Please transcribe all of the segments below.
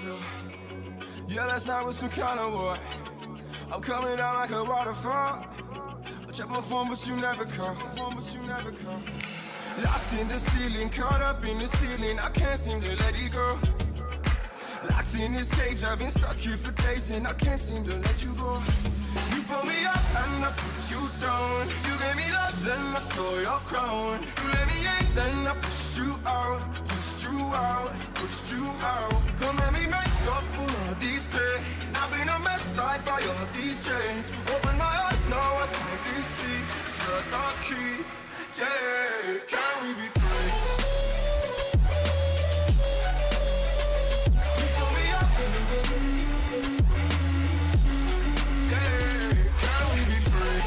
feel. Yeah, last night was some kind of war. I'm coming down like a waterfall. I check my phone, but you never call. Lost in the ceiling, caught up in the ceiling. I can't seem to let it go. Locked in this cage, I've been stuck here for days, and I can't seem to let you go. You pull me up and I put you down. You gave me love, then I stole your crown. You let me in, then I pushed you out. Come let me make up for all these pain. I've been a mess, tied by all these chains. Open my eyes, now I finally see. Shut the key, yeah. Can we be free? You pull me up, yeah. Can we be free?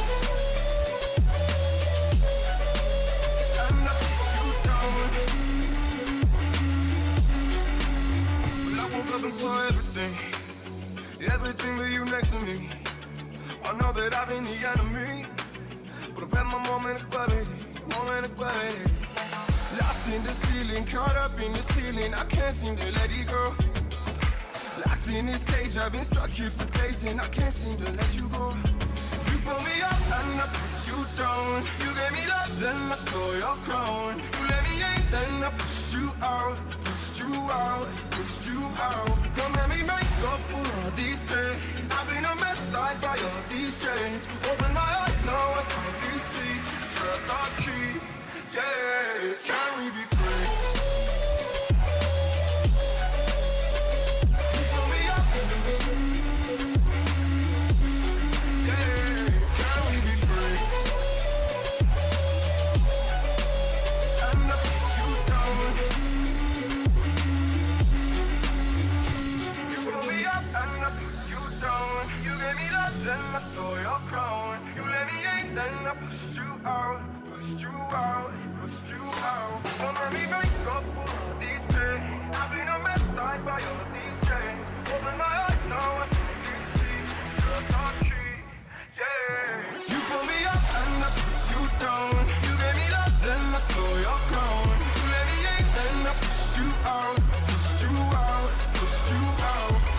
And I put you down. I woke up and saw everything but you next to me. I know that I've been the enemy, but I've had my moment of gravity. Lost in the ceiling, caught up in the ceiling. I can't seem to let it go. Locked in this cage, I've been stuck here for days, and I can't seem to let you go. You pull me up and I put you down. You gave me love, then I stole your crown. You let me in, then I pushed you out. Come let me make up for all these pain. I've been a mess, tied by all these chains. Open my eyes, now I finally see. Shut the key, yeah. Can we be free? You pull me up, yeah. Can we be free? And I put you down. And I put you down. You gave me love, then I stole your crown. You let me in, then I pushed you out. Don't let me make up for all these pain. I've been a mess, tied by all these chains. Open my eyes, now I finally see. Shut the key, yeah. You pull me up and I put you down. You gave me love, then I stole your crown. You let me in, then I pushed you out.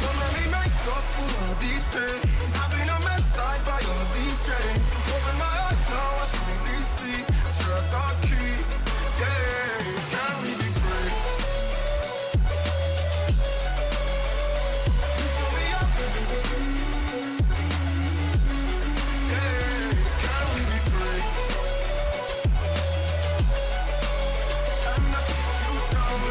Don't let me make up for all these pain. I've been a mess, tied by all these chains. Open my eyes, now I finally see. Shut the key, yeah. Can we be free? You pull me up, yeah. Can we be free? And I put you down.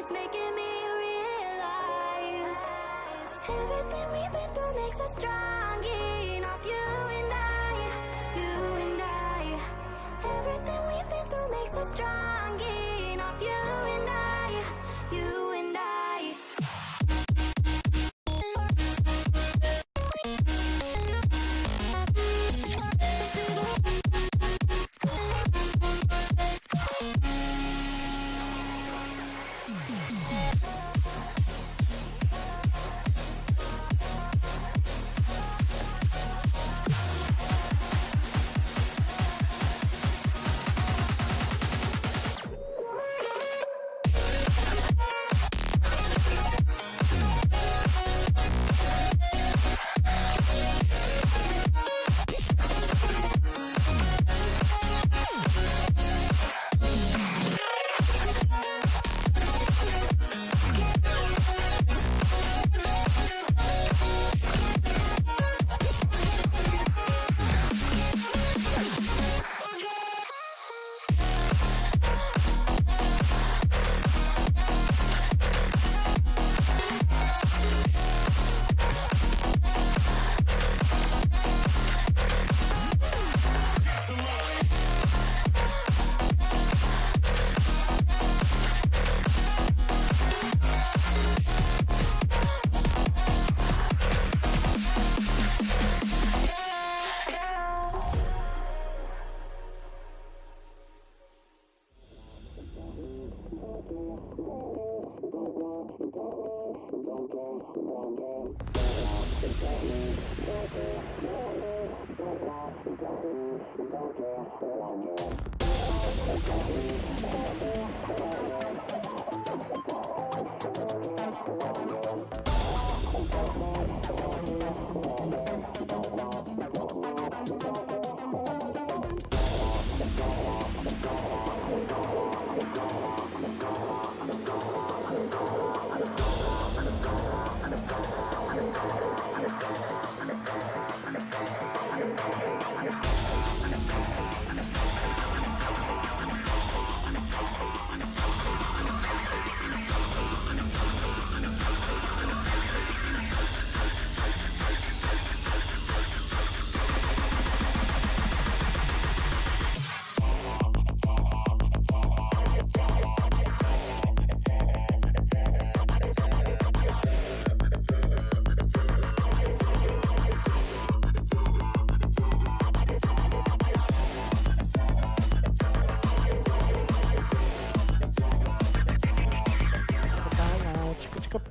it's making me realize everything we've been through makes us strong enough. You and I. Everything we've been through makes us strong enough. You and I.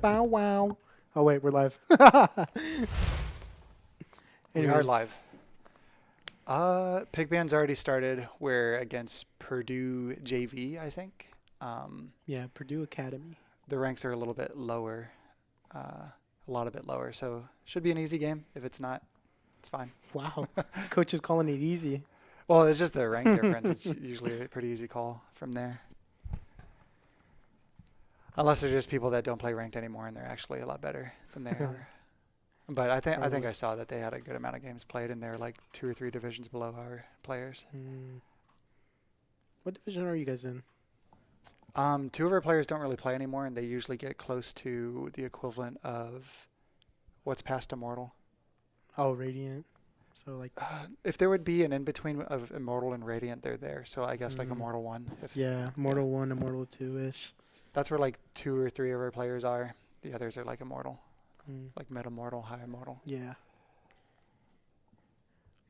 Bow wow. Oh wait, we're live. We are live. Pig Band's already started. We're against Purdue JV, I think. Yeah, Purdue Academy. The ranks are a little bit lower, a lot bit lower. So should be an easy game. If it's not, it's fine. Wow, coach is calling it easy. Well, it's just the rank difference. It's usually a pretty easy call from there. Unless they're just people that don't play ranked anymore and they're actually a lot better than they are. But I think I saw that they had a good amount of games played and they're like 2 or 3 divisions below our players. What division are you guys in? 2 of our players don't really play anymore, and they usually get close to the equivalent of what's past Immortal. Oh, Radiant. So like, if there would be an in between of Immortal and Radiant, they're there. So I guess like Immortal 1. Immortal 1, Immortal 2-ish. That's where like 2 or 3 of our players are. The others are like Immortal, like Mid Immortal, High Immortal. Yeah.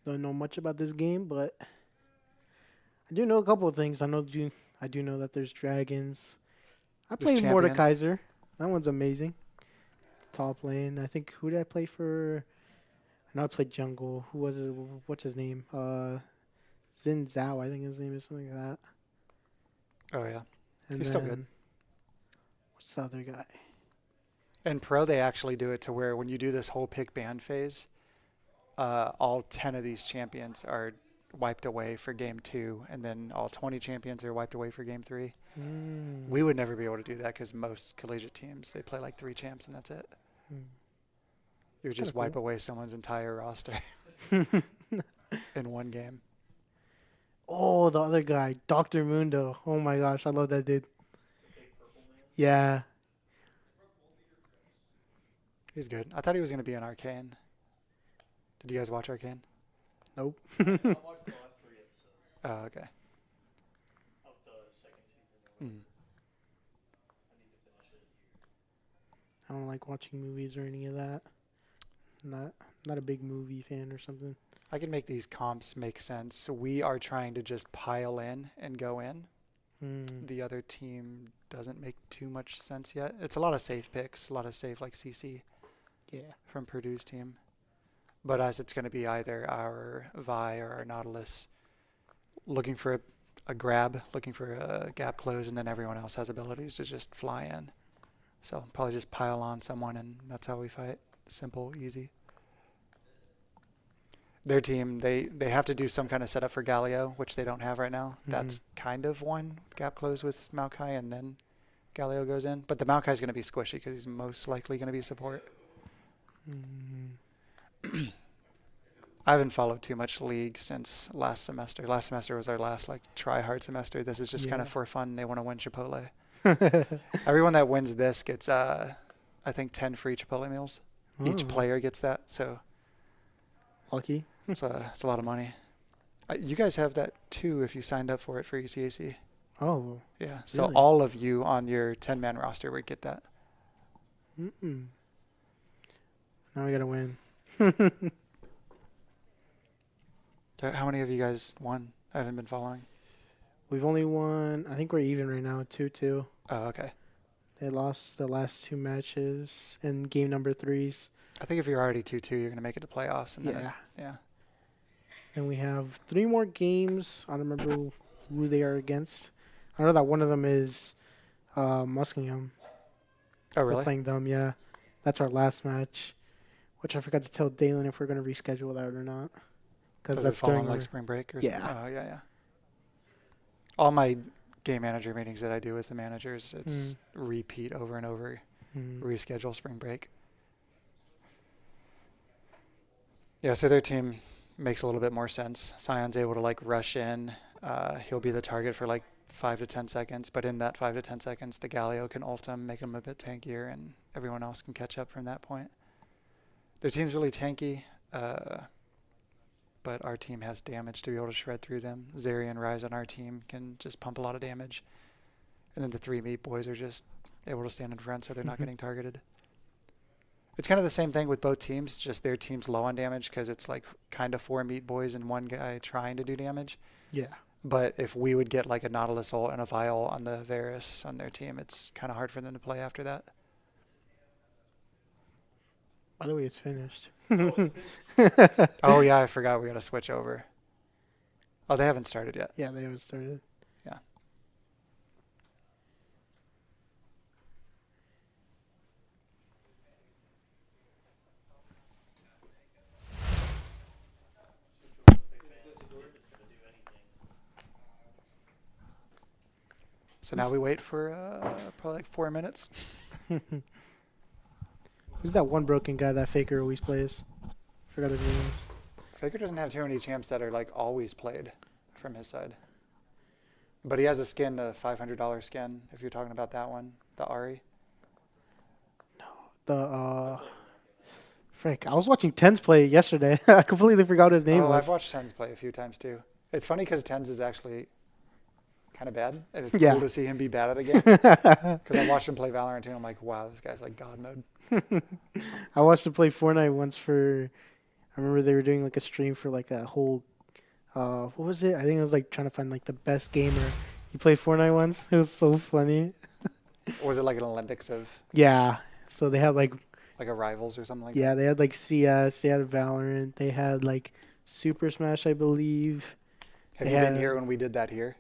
Don't know much about this game, but I do know a couple of things. I do know that there's dragons. I There's played Mordekaiser. That one's amazing. Top lane. I think who did I play for? I know I played jungle. Who was it? What's his name? Xin Zhao, I think his name is something like that. Oh yeah, And he's still good. What's the other guy? In Pro, they actually do it to where when you do this whole pick ban phase, all 10 of these champions are wiped away for game 2, and then all 20 champions are wiped away for game 3. We would never be able to do that because most collegiate teams, they play like 3 champs and that's it. You would just wipe away someone's entire roster in one game. Oh, the other guy, Dr. Mundo. Oh my gosh, I love that dude. Yeah. He's good. I thought he was going to be in Arcane. Did you guys watch Arcane? Nope. I watched the last 3 episodes Oh, okay. of the second season. Mm. I need to finish it. I don't like watching movies or any of that. Not a big movie fan or something. I can make these comps make sense. We are trying to just pile in and go in. The other team doesn't make too much sense yet. It's a lot of safe picks, a lot of safe like CC Yeah. from Purdue's team. But as it's going to be either our Vi or our Nautilus looking for a grab, looking for a gap close, and then everyone else has abilities to just fly in. So probably just pile on someone, and that's how we fight. Simple, easy. Their team, they have to do some kind of setup for Galio, which they don't have right now. That's kind of one gap close with Maokai, and then Galio goes in. But the Maokai is going to be squishy because he's most likely going to be support. I haven't followed too much League since last semester. Last semester was our last like try-hard semester. This is just kind of for fun. They want to win Chipotle. Everyone that wins this gets, I think, 10 free Chipotle meals. Each player gets that, so Lucky. it's a lot of money. You guys have that too if you signed up for it for ECAC. Oh. Yeah, so Really? all of you on your 10-man roster would get that. Mm-mm. Now we gotta win. How many of you guys won? I haven't been following. We've only won. I think we're even right now, 2-2. Oh, okay. They lost the last 2 matches in game number 3s. I think if you're already 2-2, you're going to make it to playoffs. And then yeah. And we have 3 more games. I don't remember who they are against. I know that one of them is Muskingham. Oh, We're really? playing them, yeah. That's our last match, which I forgot to tell Dalen if we're going to reschedule that or not. Does Because that's it fall on during like our... spring break or Yeah. something? Oh, yeah. All my game manager meetings that I do with the managers, it's repeat over and over, reschedule spring break. Yeah, so their team makes a little bit more sense. Sion's able to like rush in. He'll be the target for like 5 to 10 seconds, but in that 5 to 10 seconds, the Galio can ult him, make him a bit tankier, and everyone else can catch up from that point. Their team's really tanky, but our team has damage to be able to shred through them. Zeri and Ryze on our team can just pump a lot of damage. And then the 3 meat boys are just able to stand in front, so they're not getting targeted. It's kind of the same thing with both teams, just their team's low on damage because it's like kind of 4 meat boys and 1 guy trying to do damage. Yeah. But if we would get like a Nautilus ult and a Vial on the Varus on their team, it's kind of hard for them to play after that. By the way, it's finished. Oh, yeah, I forgot we got to switch over. Oh, they haven't started yet. Yeah, they haven't started. Yeah. So now we wait for probably like 4 minutes. Who's that one broken guy that Faker always plays? Forgot his name. Faker doesn't have too many champs that are like always played from his side. But he has a skin, the $500 skin, if you're talking about that one, the Ari. Frick, I was watching Tens play yesterday. I completely forgot what his name Oh, was. I've watched Tens play a few times too. It's funny because Tens is actually kind of bad, and it's Yeah. cool to see him be bad at a game. Because I watched him play Valorant too, and I'm like, wow, this guy's like God mode. I watched him play Fortnite once for. I remember they were doing like a stream for like a whole. What was it? I think it was like trying to find like the best gamer. He played Fortnite once. It was so funny. Or was it like an Olympics of Yeah. So they had like a Rivals or something like yeah, that? they had like CS, they had Valorant, they had like Super Smash, I believe. Have they you been had- here when we did that here?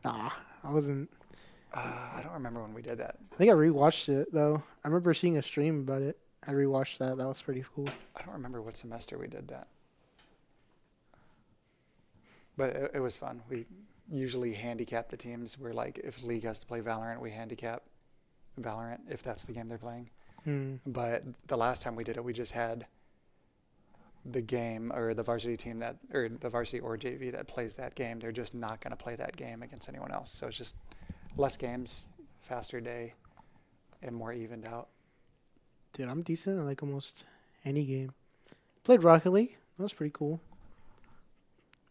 Nah, I wasn't. I don't remember when we did that. I think I rewatched it though. I remember seeing a stream about it. I rewatched that. That was pretty cool. I don't remember what semester we did that. But it was fun. We usually handicap the teams. We're like, if League has to play Valorant, we handicap Valorant if that's the game they're playing. But the last time we did it, we just had the game or the varsity team that, or the varsity or JV that plays that game. They're just not going to play that game against anyone else. So it's just less games, faster day. and more evened out. Dude, I'm decent at like almost any game. Played Rocket League. That was pretty cool.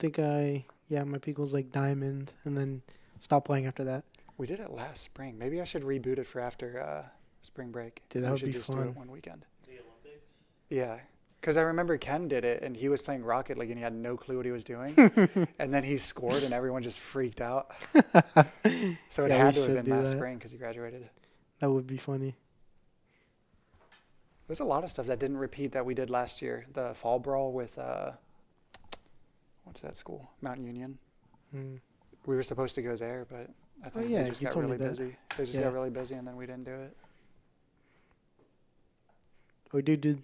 My peak was like Diamond, and then stopped playing after that. We did it last spring. Maybe I should reboot it for after spring break. Dude, that we would should be just do fun. it one weekend. The Olympics. Yeah. Because I remember Ken did it, and he was playing Rocket League, and he had no clue what he was doing. And then he scored, and everyone just freaked out. So it Yeah, had we to have should been do last that. spring because he graduated. That would be funny. There's a lot of stuff that didn't repeat that we did last year. The fall brawl with, what's that school? Mount Union. Mm. We were supposed to go there, but I think yeah, they just you got told me really that. busy. They just Yeah. got really busy, and then we didn't do it. We did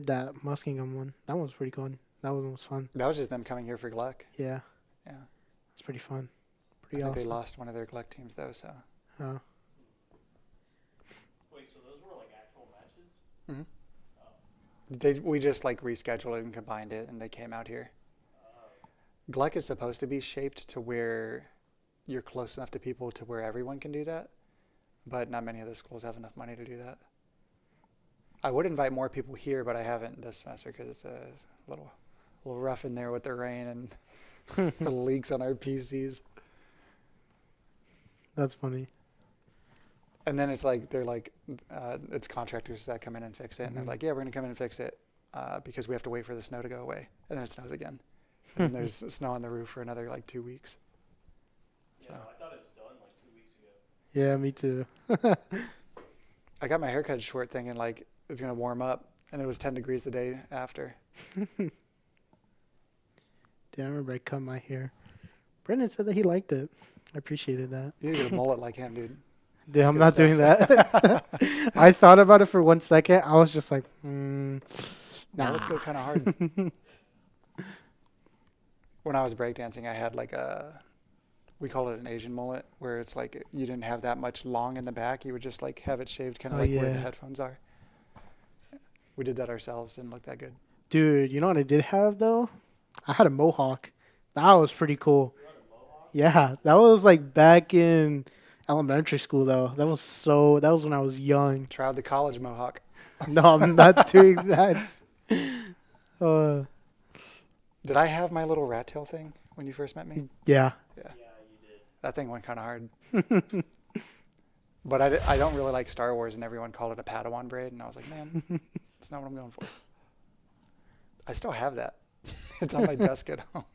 that Muskingum one. That one was pretty cool. That one was fun. That was just them coming here for Gluck. Yeah, Yeah. it's pretty fun. I Pretty think they awesome. lost one of their Gluck teams, though, so. Oh. Wait, so those were like actual matches? We just like rescheduled it and combined it, and they came out here. Gluck is supposed to be shaped to where you're close enough to people to where everyone can do that, but not many of the schools have enough money to do that. I would invite more people here, but I haven't this semester because it's a little rough in there with the rain and the leaks on our PCs. That's funny. And then it's like they're like, it's contractors that come in and fix it, and they're like, yeah, we're gonna come in and fix it because we have to wait for the snow to go away, and then it snows again, and then there's snow on the roof for another like 2 weeks. Yeah, So. no, I thought it was done like 2 weeks ago. Yeah, me too. I got my haircut short thinking like it's gonna warm up, and it was 10 degrees the day after. Dude, I remember I cut my hair. Brendan said that he liked it. I appreciated that. You need to get a mullet like him, dude. Dude, That's I'm good not doing that. I thought about it for 1 second. I was just like, Nah, nah. let's go kind of hard. When I was breakdancing, I had like we call it an Asian mullet, where it's like you didn't have that much long in the back. You would just like have it shaved kind of Oh, like where the yeah. headphones are. We did that ourselves. Didn't look that good. Dude, you know what I did have though? I had a mohawk. That was pretty cool. Yeah, that was like back in elementary school though. That was when I was young. Try out the college mohawk. No, I'm not doing that. Did I have my little rat tail thing when you first met me? Yeah. Yeah. Yeah, you did. That thing went kind of hard. But I don't really like Star Wars, and everyone called it a Padawan braid, and I was like, man, that's not what I'm going for. I still have that. It's on my desk at home.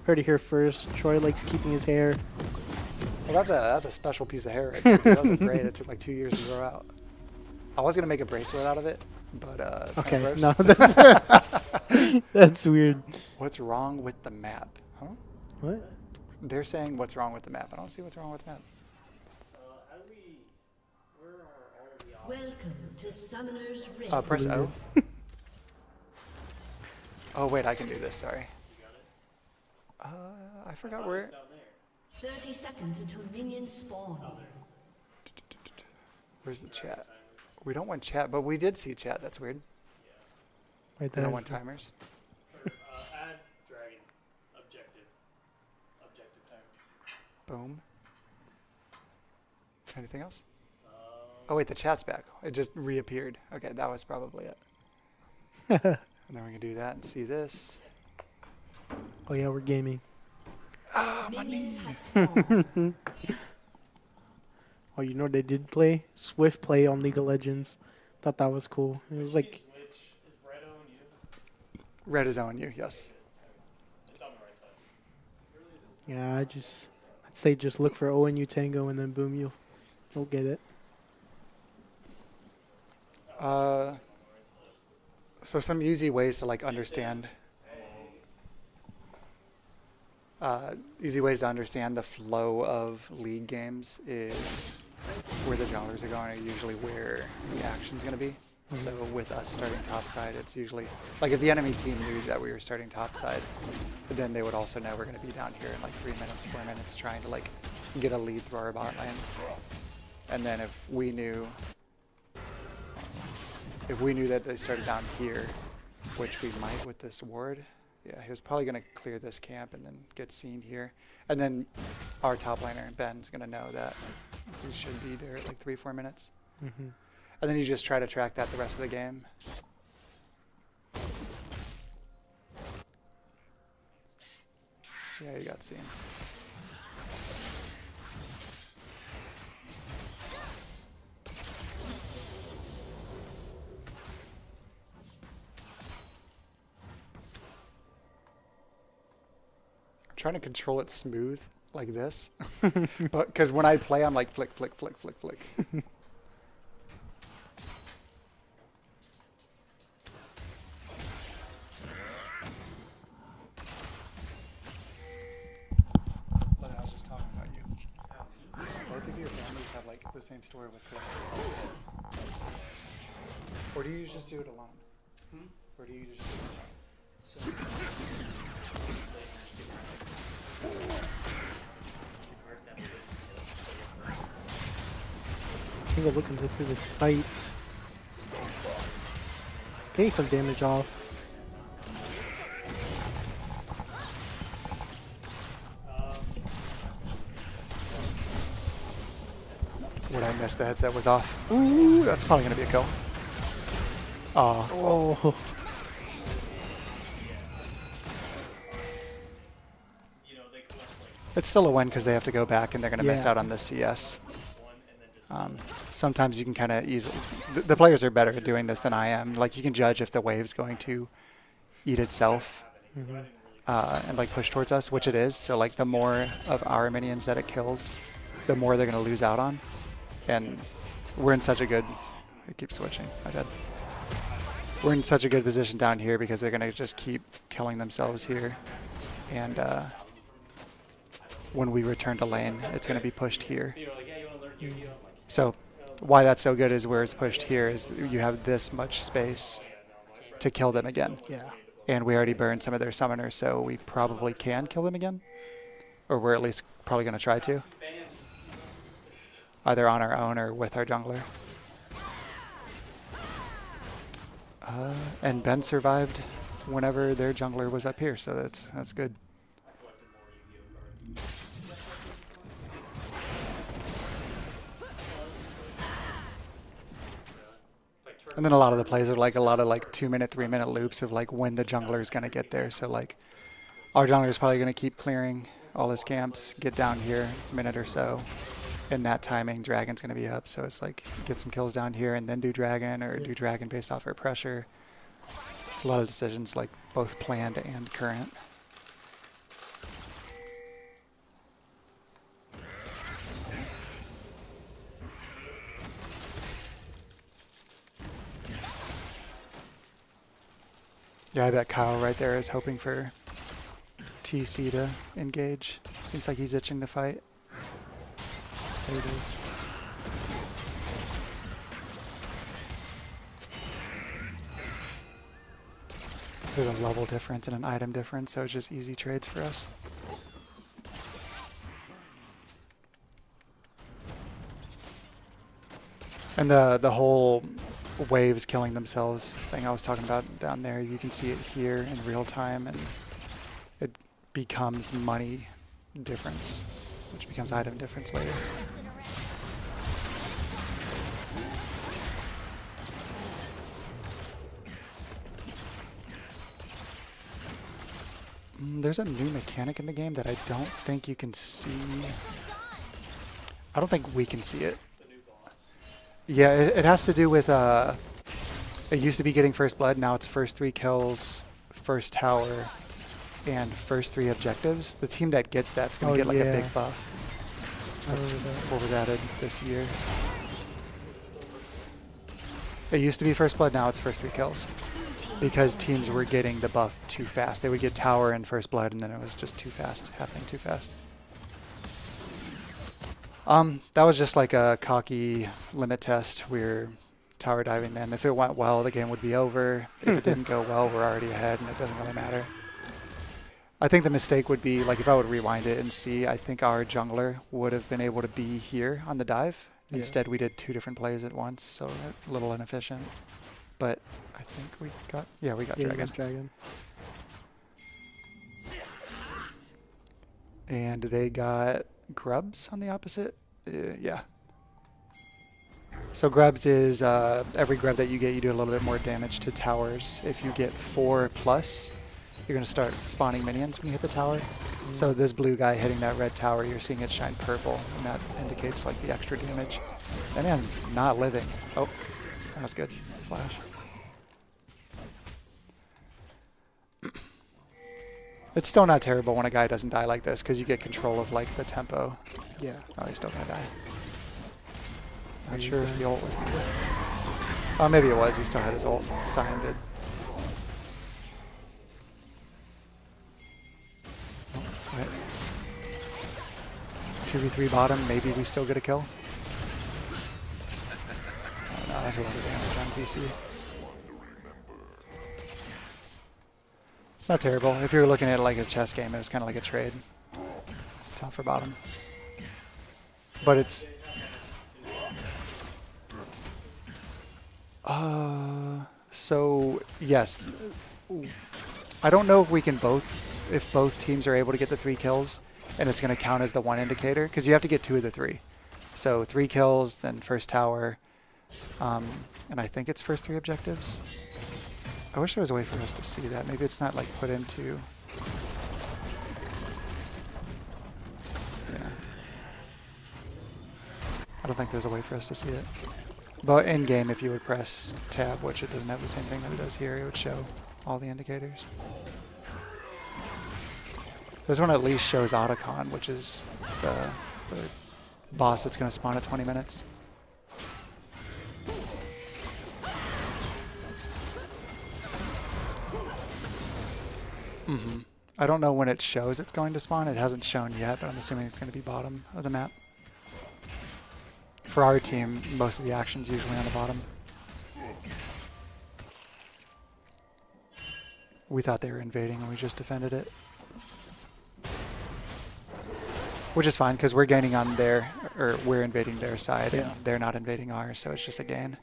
Heard it here first. Troy likes keeping his hair. Well, that's a special piece of hair right there. That was a braid. It took like 2 years to grow out. I was going to make a bracelet out of it, but it's Okay, kind of no, gross. that's that's weird. What's wrong with the map? Huh? What? They're saying what's wrong with the map. I don't see what's wrong with the map. How do we? Where are all of the options? Welcome to Summoner's Rift. Press O. Oh, wait, I can do this. Sorry. You got it? I forgot where. Down there. 30 seconds until minions spawn. Where's the chat? We don't want chat, but we did see chat. That's weird. Right We there. don't want timers. Or, add dragon objective timer. Boom. Anything else? Oh, wait, the chat's back. It just reappeared. Okay, that was probably it. And then we can do that and see this. Oh yeah, we're gaming. Minions have spawned. Oh, you know what they did play? Swift play on League of Legends. Thought that was cool. It was like, Which is red ONU? Red is on you, yes. It's on the right side. yeah, I'd say just look for ONU Tango and then boom, you'll get it. So some easy ways to like understand. Easy ways to understand the flow of league games is where the junglers are going are usually where the action's going to be. So with us starting topside, it's usually like if the enemy team knew that we were starting topside, then they would also know we're going to be down here in like 3 minutes, 4 minutes, trying to like get a lead through our bot lane. And then if we knew that they started down here, which we might with this ward, Yeah, he was probably going to clear this camp and then get seen here. And then our top laner, Ben's going to know that he should be there at like 3-4 minutes. Mm-hmm. And then you just try to track that the rest of the game. Yeah, you got seen. Trying to control it smooth like this, but because when I play, I'm like flick, flick, flick, flick, flick. But I was just talking about you. Both of your families have like the same story with flick. Or do you just do it alone? Or do you just do it alone? I think I'm looking through this fight. Getting some damage off. What I missed, the headset was off. Ooh, that's probably going to be a kill. Oh. It's still a win because they have to go back and they're going to miss out on the CS. Sometimes you can kind of easily... The players are better at doing this than I am. Like, you can judge if the wave's going to eat itself and, like, push towards us, which it is. So, like, the more of our minions that it kills, the more they're going to lose out on. And we're in such a good... It keeps switching. My bad. We're in such a good position down here because they're going to just keep killing themselves here. And when we return to lane, it's going to be pushed here. So why that's so good is where it's pushed here is you have this much space to kill them again. Yeah. And we already burned some of their summoners, so we probably can kill them again. Or we're at least probably going to try to. Either on our own or with our jungler. And Ben survived whenever their jungler was up here, so that's good. And then a lot of the plays are like a lot of like 2-minute, 3-minute loops of like when the jungler is going to get there. So like our jungler is probably going to keep clearing all his camps, get down here a minute or so. In that timing, Dragon's going to be up. So it's like get some kills down here and then do Dragon or do Dragon based off our pressure. It's a lot of decisions like both planned and current. Yeah, I bet Kyle right there is hoping for TC to engage. Seems like he's itching to fight. There it is. There's a level difference and an item difference, so it's just easy trades for us. And the whole waves killing themselves thing I was talking about down there, you can see it here in real time, and it becomes money difference, which becomes item difference later. There's a new mechanic in the game that I don't think you can see. I don't think we can see it. Yeah, it has to do with, it used to be getting first blood, now it's first 3 kills, first tower, and first 3 objectives. The team that gets that's going to get like a big buff. That's what was added this year. It used to be first blood, now it's first 3 kills. Because teams were getting the buff too fast. They would get tower and first blood, and then it was just too fast, happening too fast. That was just like a cocky limit test. We're tower diving them. If it went well, the game would be over. If it didn't go well, we're already ahead, and it doesn't really matter. I think the mistake would be, like if I would rewind it and see, I think our jungler would have been able to be here on the dive. Yeah. Instead, we did 2 different plays at once, so a little inefficient. But I think we got, we got Dragon. Dragon. And they got grubs on the opposite. Yeah. So grubs is every grub that you get, you do a little bit more damage to towers. If you get 4+, you're going to start spawning minions when you hit the tower. So this blue guy hitting that red tower, you're seeing it shine purple, and that indicates like the extra damage. That man's not living. Oh, that was good. Flash. It's still not terrible when a guy doesn't die like this, because you get control of like the tempo. Yeah. Oh, he's still gonna die. Not sure if the ult was needed. Oh, maybe it was. He still had his ult. Sion did. Oh, right. 2v3 bottom. Maybe we still get a kill. Oh, no, that's a lot of damage on TC. It's not terrible. If you're looking at it like a chess game, it was kind of like a trade. Tough for bottom. But it's... so, yes. I don't know if we can if both teams are able to get the 3 kills, and it's going to count as the 1 indicator, because you have to get 2 of the 3. So 3 kills, then first tower, and I think it's first 3 objectives. I wish there was a way for us to see that. Maybe it's not like put into... Yeah. I don't think there's a way for us to see it. But in game, if you would press tab, which it doesn't have the same thing that it does here, it would show all the indicators. This one at least shows Otacon, which is the boss that's going to spawn at 20 minutes. I don't know when it shows it's going to spawn. It hasn't shown yet, but I'm assuming it's going to be bottom of the map. For our team, most of the action's usually on the bottom. We thought they were invading and we just defended it. Which is fine, because we're gaining on their, or we're invading their side, and they're not invading ours, so it's just a gain.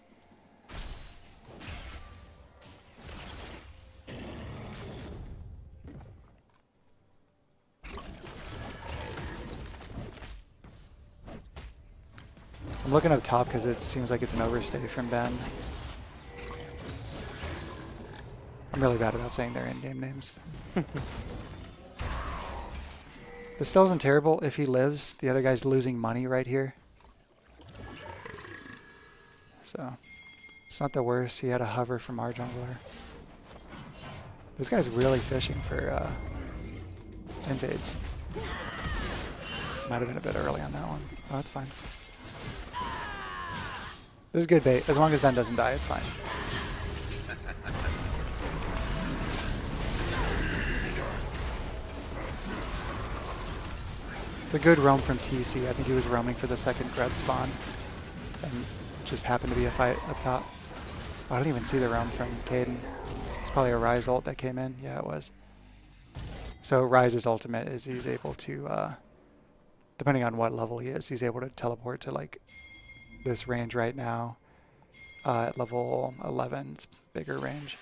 I'm looking up top because it seems like it's an overstay from Ben. I'm really bad about saying their in-game names. This still isn't terrible. If he lives, the other guy's losing money right here. So, it's not the worst. He had a hover from our jungler. This guy's really fishing for invades. Might have been a bit early on that one. Oh, that's fine. This is good bait. As long as Ben doesn't die, it's fine. It's a good roam from TC. I think he was roaming for the second grub spawn. And just happened to be a fight up top. Oh, I didn't even see the roam from Caden. It's probably a Ryze ult that came in. Yeah, it was. So Ryze's ultimate is he's able to, depending on what level he is, he's able to teleport to like this range right now. At level 11, it's bigger range.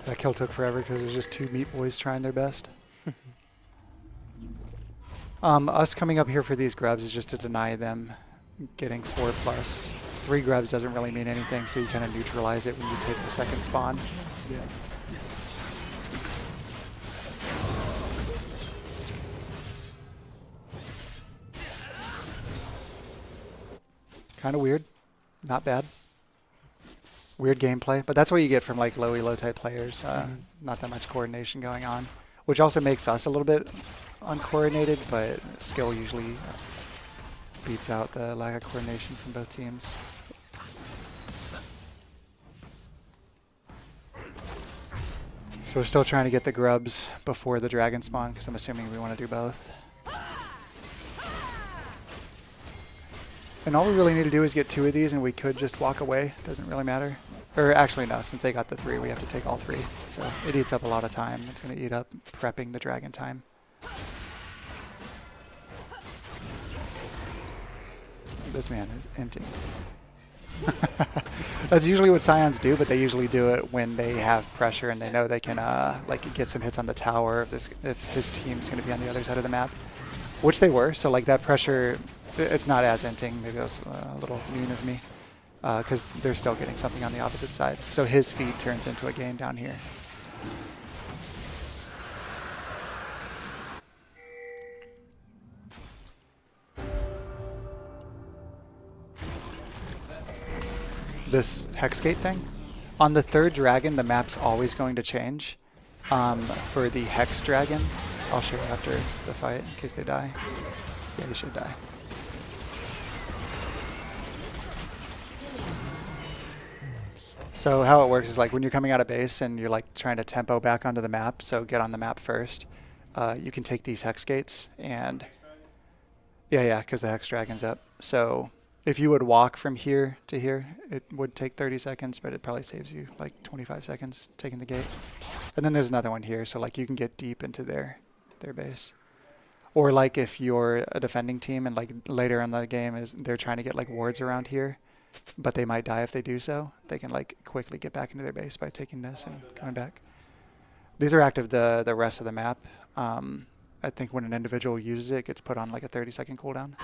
That kill took forever because there's just 2 meat boys trying their best. Us coming up here for these grubs is just to deny them getting 4+. 3 grubs doesn't really mean anything, so you kind of neutralize it when you take the second spawn. Yeah. Kind of weird. Not bad. Weird gameplay, but that's what you get from like low elo type players. Not that much coordination going on, which also makes us a little bit uncoordinated, but skill usually beats out the lack of coordination from both teams. So we're still trying to get the grubs before the dragon spawn, because I'm assuming we want to do both. And all we really need to do is get 2 of these, and we could just walk away. Doesn't really matter. Or actually, no. Since they got the 3, we have to take all 3. So it eats up a lot of time. It's going to eat up prepping the dragon time. This man is empty. That's usually what Scions do, but they usually do it when they have pressure and they know they can like get some hits on the tower if his team's going to be on the other side of the map, which they were. So like that pressure, it's not as inting. Maybe that was a little mean of me because they're still getting something on the opposite side. So his feed turns into a gain down here. This Hexgate thing. On the third dragon, the map's always going to change. For the Hex Dragon, I'll show you after the fight in case they die. Yeah, they should die. So how it works is like when you're coming out of base and you're like trying to tempo back onto the map, so get on the map first, you can take these Hex Gates and... Yeah, because the Hex Dragon's up. So... if you would walk from here to here, it would take 30 seconds, but it probably saves you like 25 seconds taking the gate. And then there's another one here, so like you can get deep into their base. Or like if you're a defending team and like later in the game is they're trying to get like wards around here, but they might die if they do so, they can like quickly get back into their base by taking this and coming back. These are active the rest of the map. I think when an individual uses it, it gets put on like a 30-second cooldown.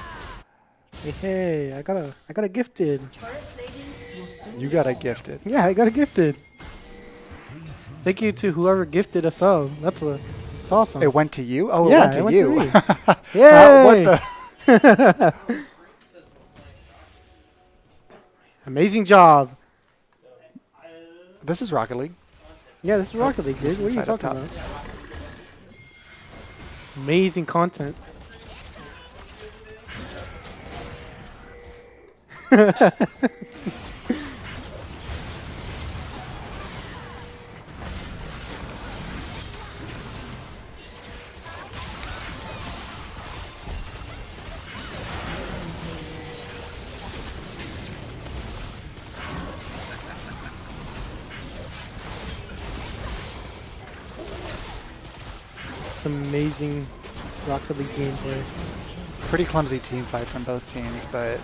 Hey, I got a gifted. You got a gifted. Yeah, I got a gifted. Thank you to whoever gifted us up. That's awesome. It went to you? Oh, yeah, it went to you. me. Yay! What the? Amazing job. This is Rocket League. Yeah, this is Rocket League, dude. What are you talking about? Amazing content. It's amazing Rocket League gameplay. Pretty clumsy team fight from both teams, but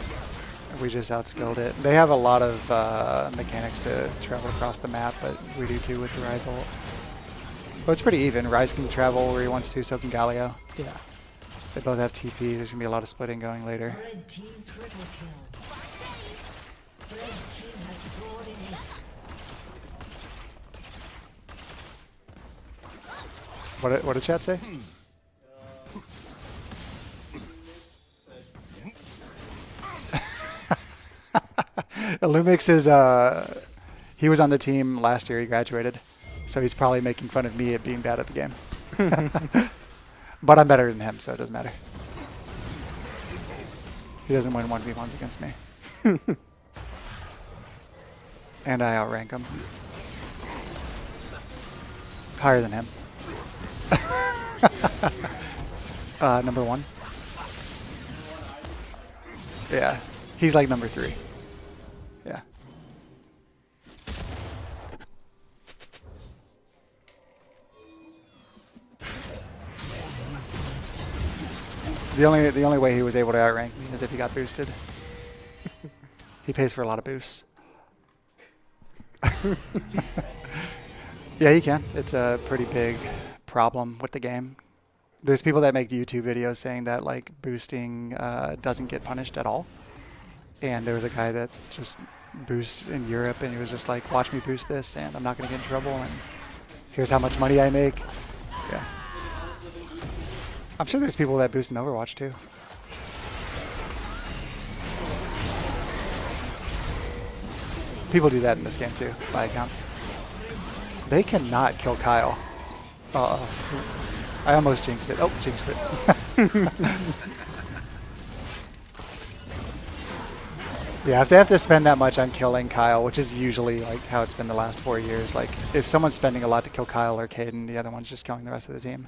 we just outskilled it. They have a lot of mechanics to travel across the map, but we do too with the Ryze ult. But it's pretty even. Ryze can travel where he wants to, so can Galio. Yeah. They both have TP. There's going to be a lot of splitting going later. Red team triple kill. Red team has scored an ace. What did chat say? Lumix is, he was on the team last year. He graduated. So he's probably making fun of me at being bad at the game. But I'm better than him, so it doesn't matter. He doesn't win 1v1s against me. And I outrank him. Higher than him. Number 1. Yeah. He's like number 3. Yeah. The only way he was able to outrank me is if he got boosted. He pays for a lot of boosts. Yeah, he can. It's a pretty big problem with the game. There's people that make YouTube videos saying that like boosting doesn't get punished at all. And there was a guy that just boosts in Europe, and he was just like, "Watch me boost this, and I'm not going to get in trouble. And here's how much money I make." Yeah. I'm sure there's people that boost in Overwatch too. People do that in this game too, by accounts. They cannot kill Kyle. Uh-oh. I almost jinxed it. Oh, jinxed it. Yeah, if they have to spend that much on killing Kyle, which is usually like how it's been the last 4 years, like if someone's spending a lot to kill Kyle or Caden, the other one's just killing the rest of the team.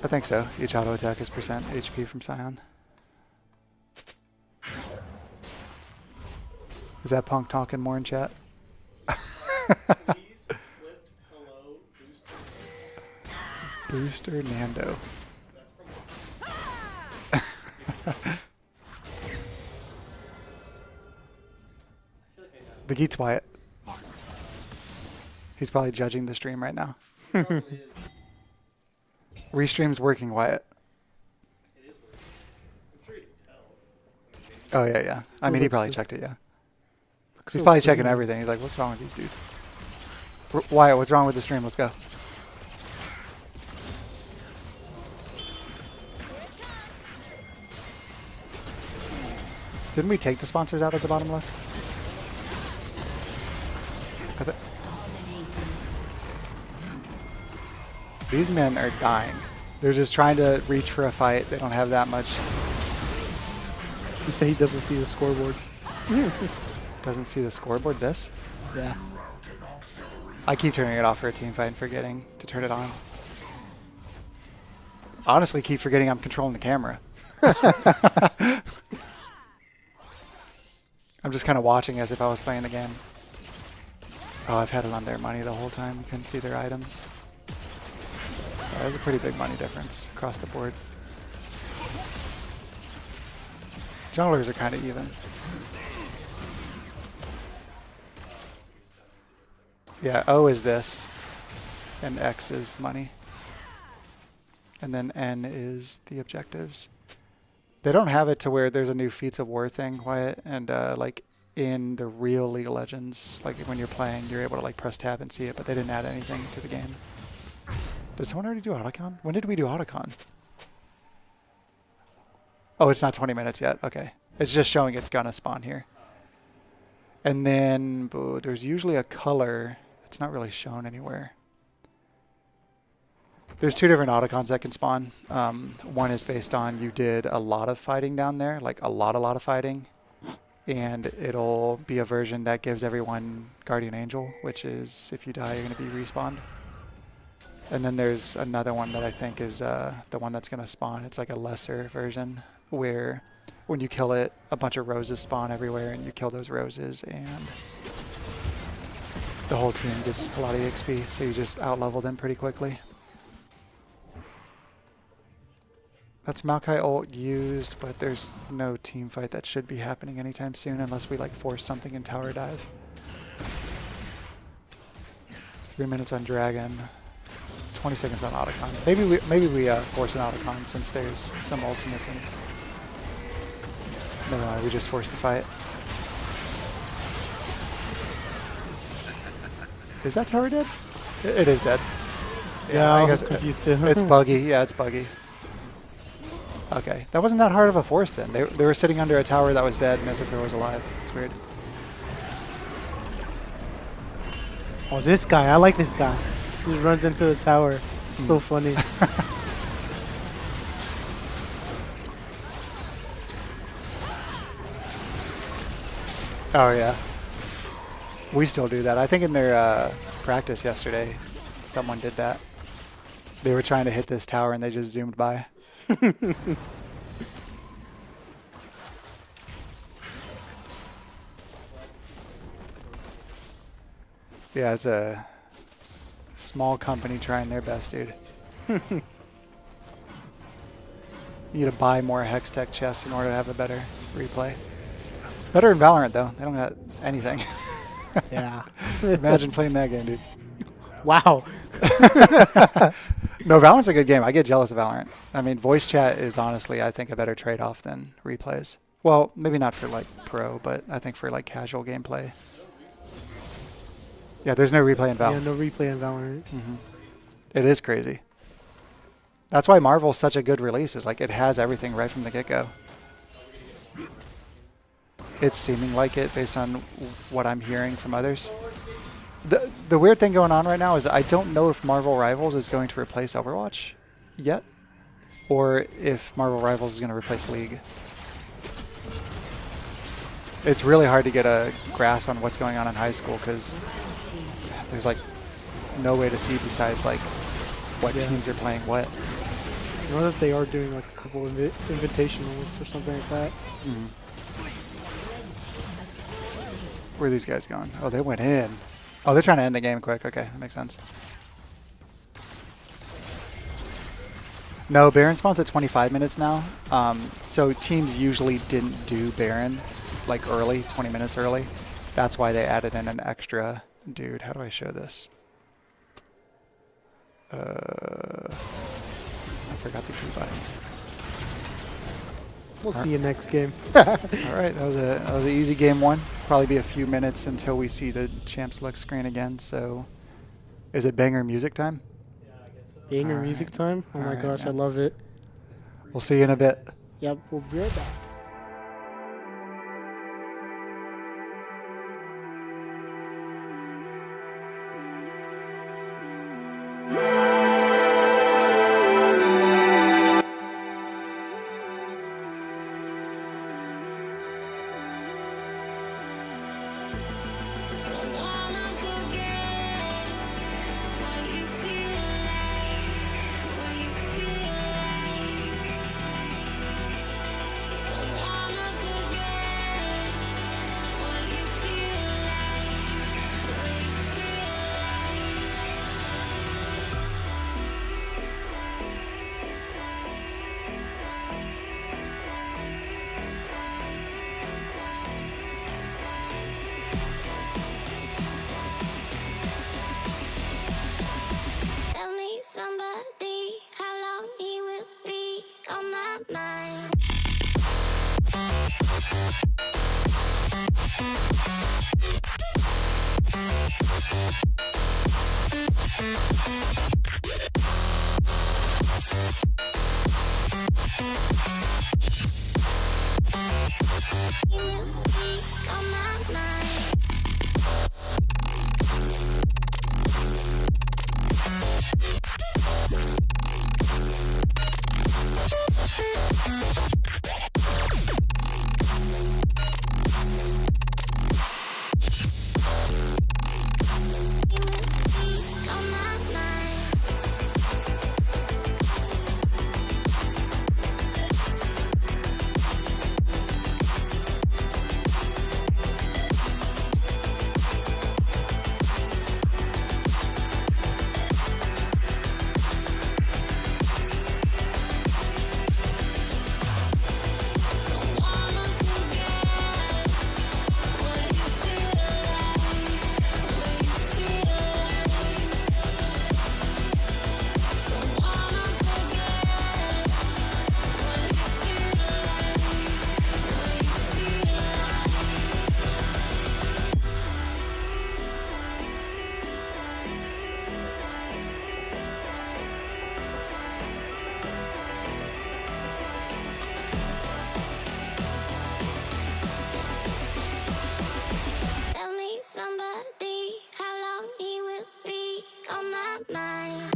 I think so. Each auto attack is % HP from Scion. Is that Punk talking more in chat? Booster Nando. The Geek's Wyatt. He's probably judging the stream right now. Restream's working, Wyatt. Oh, yeah, yeah. I mean, he probably checked it, yeah. He's probably checking everything. He's like, what's wrong with these dudes? Wyatt, what's wrong with the stream? Let's go. Didn't we take the sponsors out at the bottom left? These men are dying. They're just trying to reach for a fight. They don't have that much. He said he doesn't see the scoreboard. Doesn't see the scoreboard, this? Yeah. I keep turning it off for a team fight and forgetting to turn it on. Honestly, keep forgetting I'm controlling the camera. I'm just kind of watching as if I was playing the game. Oh, I've had it on their money the whole time. You couldn't see their items. That was a pretty big money difference across the board. Junglers are kind of even. Yeah, O is this, and X is money. And then N is the objectives. They don't have it to where there's a new Feats of War thing, Wyatt, and like in the real League of Legends, like when you're playing, you're able to like press tab and see it, but they didn't add anything to the game. Did someone already do Autocon? When did we do Autocon? Oh, it's not 20 minutes yet. Okay. It's just showing it's gonna spawn here. And then there's usually a color. It's not really shown anywhere. There's two different Autocons that can spawn. One is based on you did a lot of fighting down there, like a lot of fighting. And it'll be a version that gives everyone Guardian Angel, which is if you die, you're going to be respawned. And then there's another one that I think is the one that's going to spawn. It's like a lesser version where when you kill it, a bunch of roses spawn everywhere and you kill those roses and the whole team gets a lot of EXP. So you just out-level them pretty quickly. That's Maokai ult used, but there's no team fight that should be happening anytime soon unless we like force something in tower dive. 3 minutes on Dragon, 20 seconds on Autocon. Maybe we force an Autocon since there's some ults missing. Never mind, we just force the fight. Is that tower dead? It is dead. Yeah, I guess was confused too. It's buggy. Yeah, it's buggy. Okay, that wasn't that hard of a force then. They were sitting under a tower that was dead and as if it was alive. It's weird. Oh, this guy. I like this guy. He runs into the tower. So funny. Oh, yeah. We still do that. I think in their practice yesterday, someone did that. They were trying to hit this tower and they just zoomed by. Yeah, it's a small company trying their best, dude. You need to buy more Hextech chests in order to have a better replay. Better in Valorant, though. They don't got anything. Yeah. Imagine playing that game, dude. Wow. No, Valorant's a good game. I get jealous of Valorant. I mean, voice chat is honestly, I think, a better trade-off than replays. Well, maybe not for, like, pro, but I think for, like, casual gameplay. Yeah, there's no replay in Val. Yeah, no replay in Valorant. It is crazy. That's why Marvel's such a good release. Is like it has everything right from the get-go. It's seeming like it based on what I'm hearing from others. The weird thing going on right now is I don't know if Marvel Rivals is going to replace Overwatch yet, or if Marvel Rivals is going to replace League. It's really hard to get a grasp on what's going on in high school because there's like no way to see besides like what teams are playing what. I know that they are doing like a couple of invitationals or something like that. Where are these guys going? Oh, they went in. Oh, they're trying to end the game quick. Okay, that makes sense. No, Baron spawns at 25 minutes now. So teams usually didn't do Baron like early, 20 minutes early. That's why they added in an extra. Dude, how do I show this? I forgot the key buttons. We'll see you next game. All right, that was an easy game one. Probably be a few minutes until we see the champ select screen again. So, is it banger music time? Banger All music right. time. Oh All my right, gosh, I man. love it. We'll see you in a bit. Yep, we'll be right back. Don't wanna forget what you feel like, what you feel like. Don't wanna forget what you feel like, what you feel like. Tell me somebody how long he will be on my mind. He will be on my mind. He will be on my mind. Don't wanna forget what you feel like, what you feel like. Don't wanna forget what you feel like, what you feel like. Tell me somebody how long he will be on my mind.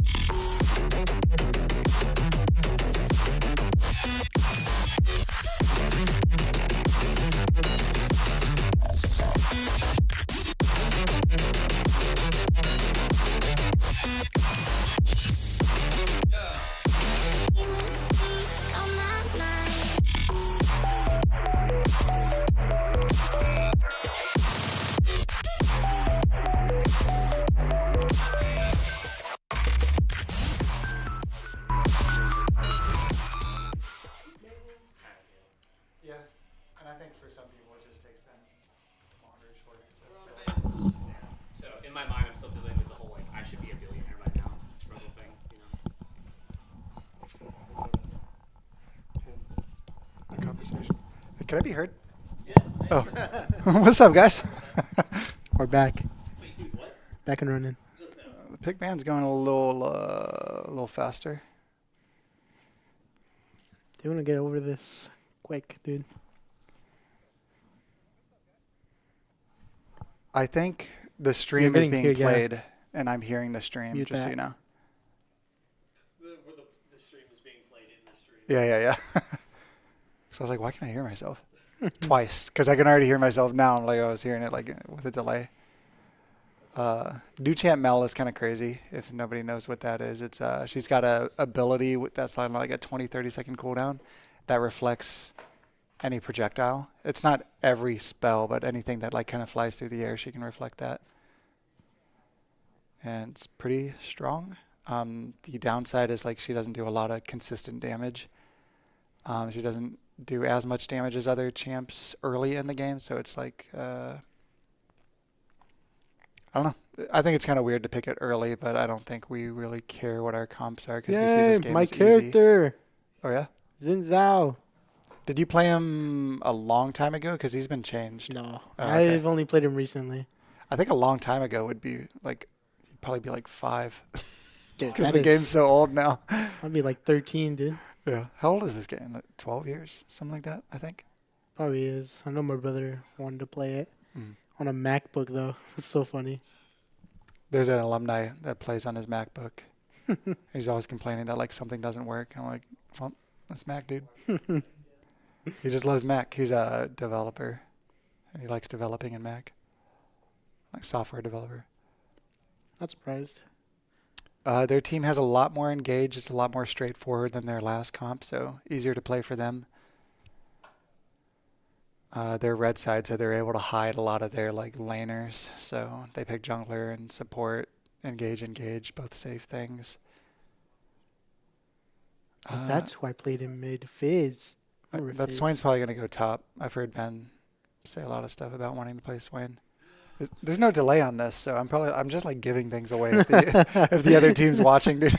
He will be on my mind. Yeah, and I think for some people it just takes them longer, shorter. So in my mind, I'm still dealing with the whole like I should be a billionaire by now struggle thing. The conversation. Can I be heard? Yes. Oh, what's up, guys? We're back. Wait, dude, what? Back and running. Just now. The pick band's going a little faster. They want to get over this quick, dude. I think the stream is getting being here, yeah. played, and I'm hearing the stream. Mute just so that. you know. Where the stream is being played in the stream. Yeah. So I was like, why can't I hear myself? Twice, because I can already hear myself now. Like I was hearing it like with a delay. Duchamp Mel is kind of crazy. If nobody knows what that is, it's she's got a ability that's on like a 20-30 second cooldown that reflects any projectile. It's not every spell, but anything that like kind of flies through the air, she can reflect that. And it's pretty strong. The downside is like she doesn't do a lot of consistent damage. She doesn't do as much damage as other champs early in the game, so it's like I don't know. I think it's kind of weird to pick it early, but I don't think we really care what our comps are because we see this game my as easy. character, Oh yeah. Xin Zhao. Did you play him a long time ago? Because he's been changed. No, Oh, okay. I've only played him recently. I think a long time ago would be like, he'd probably be like 5. Dude, Because that the is- game's so old now. I'd be like 13, dude. Yeah. How old is this game? Like 12 years? Something like that, I think. Probably is. I know my brother wanted to play it Mm. on a MacBook though. It's so funny. There's an alumni that plays on his MacBook. He's always complaining that like something doesn't work. I'm like, well, that's Mac, dude. He just loves Mac. He's a developer. And he likes developing in Mac. Like software developer. Not surprised. Their team has a lot more engaged. It's a lot more straightforward than their last comp, so easier to play for them. Their red side, so they're able to hide a lot of their like laners. So they pick jungler and support, engage, both safe things. That's who I played in mid. Fizz. Remember That Fizz? Swain's probably going to go top. I've heard Ben say a lot of stuff about wanting to play Swain. There's no delay on this, so I'm just like giving things away if the other team's watching, dude.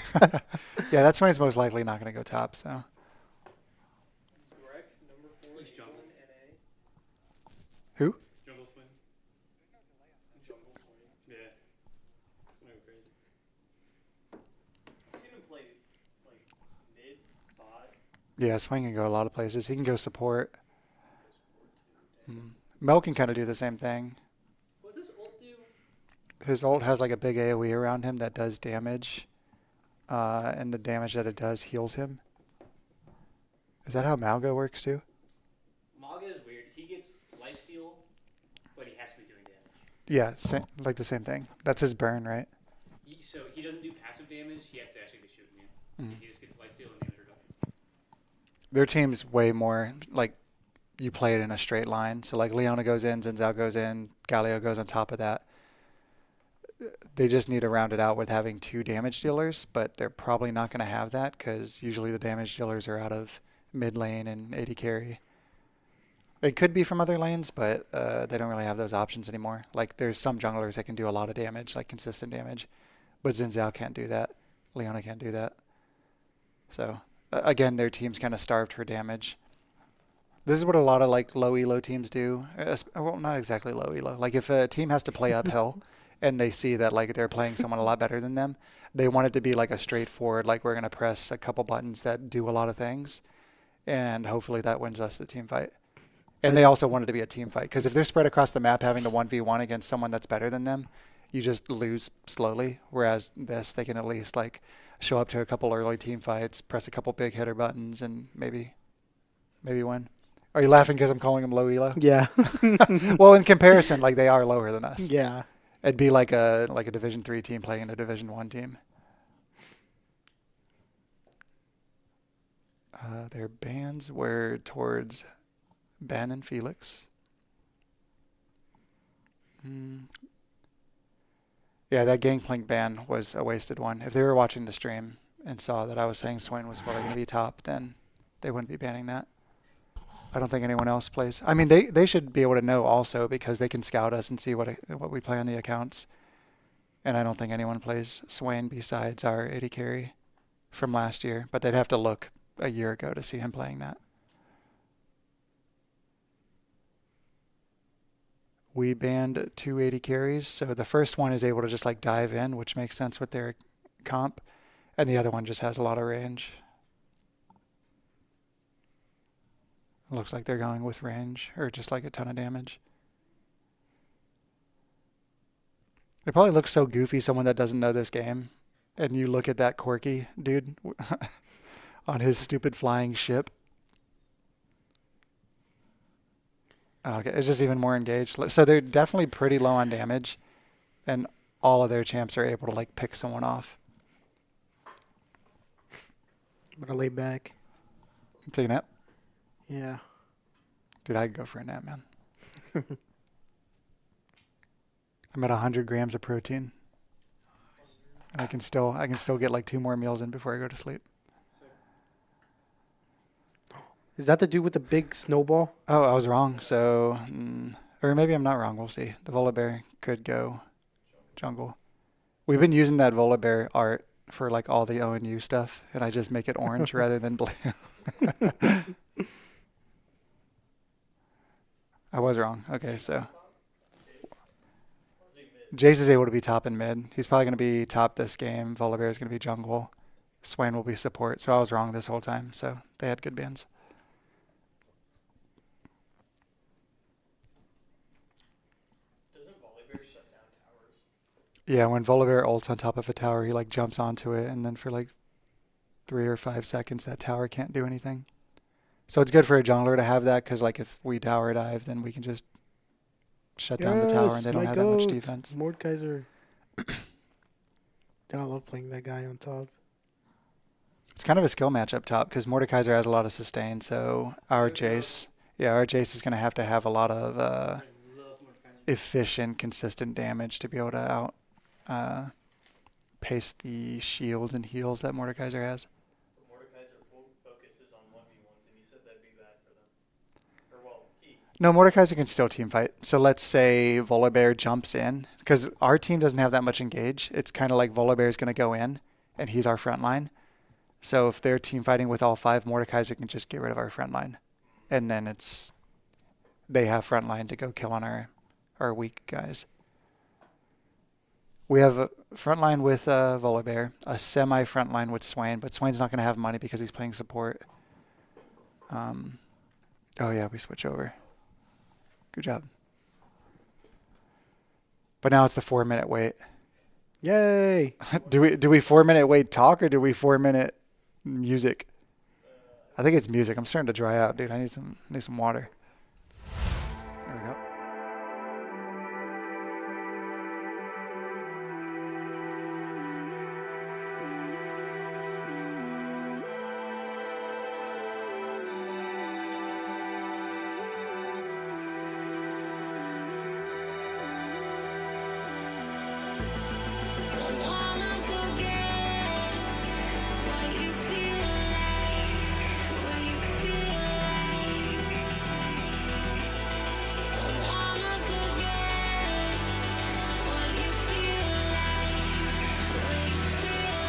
Yeah, that Swain's most likely not going to go top. So Greg, number 4 Who's jungle? in NA. who? Jungle swing. Jungle swing. Yeah. It's gonna go crazy. I've seen him play like mid, bot. Yeah, Swain can go a lot of places. He can go support. Mel can kind of do the same thing. What's this ult do? His ult has like a big AoE around him that does damage, and the damage that it does heals him. Is that how Malgo works too? Maga is weird. He gets lifesteal, but he has to be doing damage. Yeah, like the same thing. That's his burn, right? So he doesn't do passive damage. He has to actually be shooting you. Mhm. He just gets lifesteal and damage reduction. Their team's way more like you play it in a straight line. So like Leona goes in, Xin Zhao goes in, Galio goes on top of that. They just need to round it out with having 2 damage dealers, but they're probably not going to have that because usually the damage dealers are out of mid lane and AD carry. They could be from other lanes, but they don't really have those options anymore. Like there's some junglers that can do a lot of damage, like consistent damage, but Xin Zhao can't do that. Leona can't do that. So again, their team's kind of starved for damage. This is what a lot of like low elo teams do. Well, not exactly low elo. Like if a team has to play uphill and they see that like they're playing someone a lot better than them, they want it to be like a straightforward, like we're going to press a couple buttons that do a lot of things, and hopefully that wins us the team fight. And they also want it to be a team fight because if they're spread across the map having the 1v1 against someone that's better than them, you just lose slowly. Whereas this, they can at least like show up to a couple early team fights, press a couple big hitter buttons, and maybe win. Are you laughing because I'm calling them low elo? Yeah. Well, in comparison, like they are lower than us. Yeah. It'd be like a Division 3 team playing a Division 1 team. Their bans were towards Ben and Felix. Yeah, that Gangplank ban was a wasted one. If they were watching the stream and saw that I was saying Swain was probably going to be top, then they wouldn't be banning that. I don't think anyone else plays. I mean, they should be able to know also because they can scout us and see what we play on the accounts. And I don't think anyone plays Swain besides our AD carry from last year. But they'd have to look a year ago to see him playing that. We banned 2 AD carries. So the first one is able to just like dive in, which makes sense with their comp. And the other one just has a lot of range. Looks like they're going with range or just like a ton of damage. It probably looks so goofy, someone that doesn't know this game. And you look at that Corky dude on his stupid flying ship. Okay, it's just even more engaged. So they're definitely pretty low on damage. And all of their champs are able to like pick someone off. I'm gonna lay back. Take a nap? Yeah. Dude, I'd go for a nap, man. I'm at 100 grams of protein. I can still get like 2 more meals in before I go to sleep. Is that the dude with the big snowball? Oh, I was wrong. So, or maybe I'm not wrong. We'll see. The Volibear could go jungle. We've been using that Volibear art for like all the ONU stuff, and I just make it orange rather than blue. I was wrong. Okay, so Jace is able to be top and mid. He's probably going to be top this game. Volibear is going to be jungle. Swain will be support. So I was wrong this whole time. So they had good bans. Doesn't Volibear shut down towers? Yeah, when Volibear ults on top of a tower, he like jumps onto it, and then for like 3 or 5 seconds, that tower can't do anything. So it's good for a jungler to have that, because like if we tower dive, then we can just shut down the tower, and they don't have that much defense. Mordekaiser. I love playing that guy on top. It's kind of a skill match up top, because Mordekaiser has a lot of sustain, so our Jace is going to have a lot of I love Mordekaiser. efficient, consistent damage to be able to pace the shields and heals that Mordekaiser has. But Mordekaiser focuses on 1v1s, and you said that'd be bad for them. Or, well, he. No, Mordekaiser can still team fight. So let's say Volibear jumps in, because our team doesn't have that much engage. It's kind of like Volibear is going to go in, and he's our front line. So if they're team fighting with all 5, Mordekaiser can just get rid of our front line. And then they have front line to go kill on our weak guys. We have a front line with Volibear, a semi front line with Swain, but Swain's not going to have money because he's playing support. Oh yeah, we switch over. Good job. But now it's the 4-minute wait. Yay! do we 4-minute wait talk, or do we 4-minute music? I think it's music. I'm starting to dry out, dude. I need some water. There we go. Don't wanna forget what you feel like when you feel like. Don't wanna forget what you feel like when you feel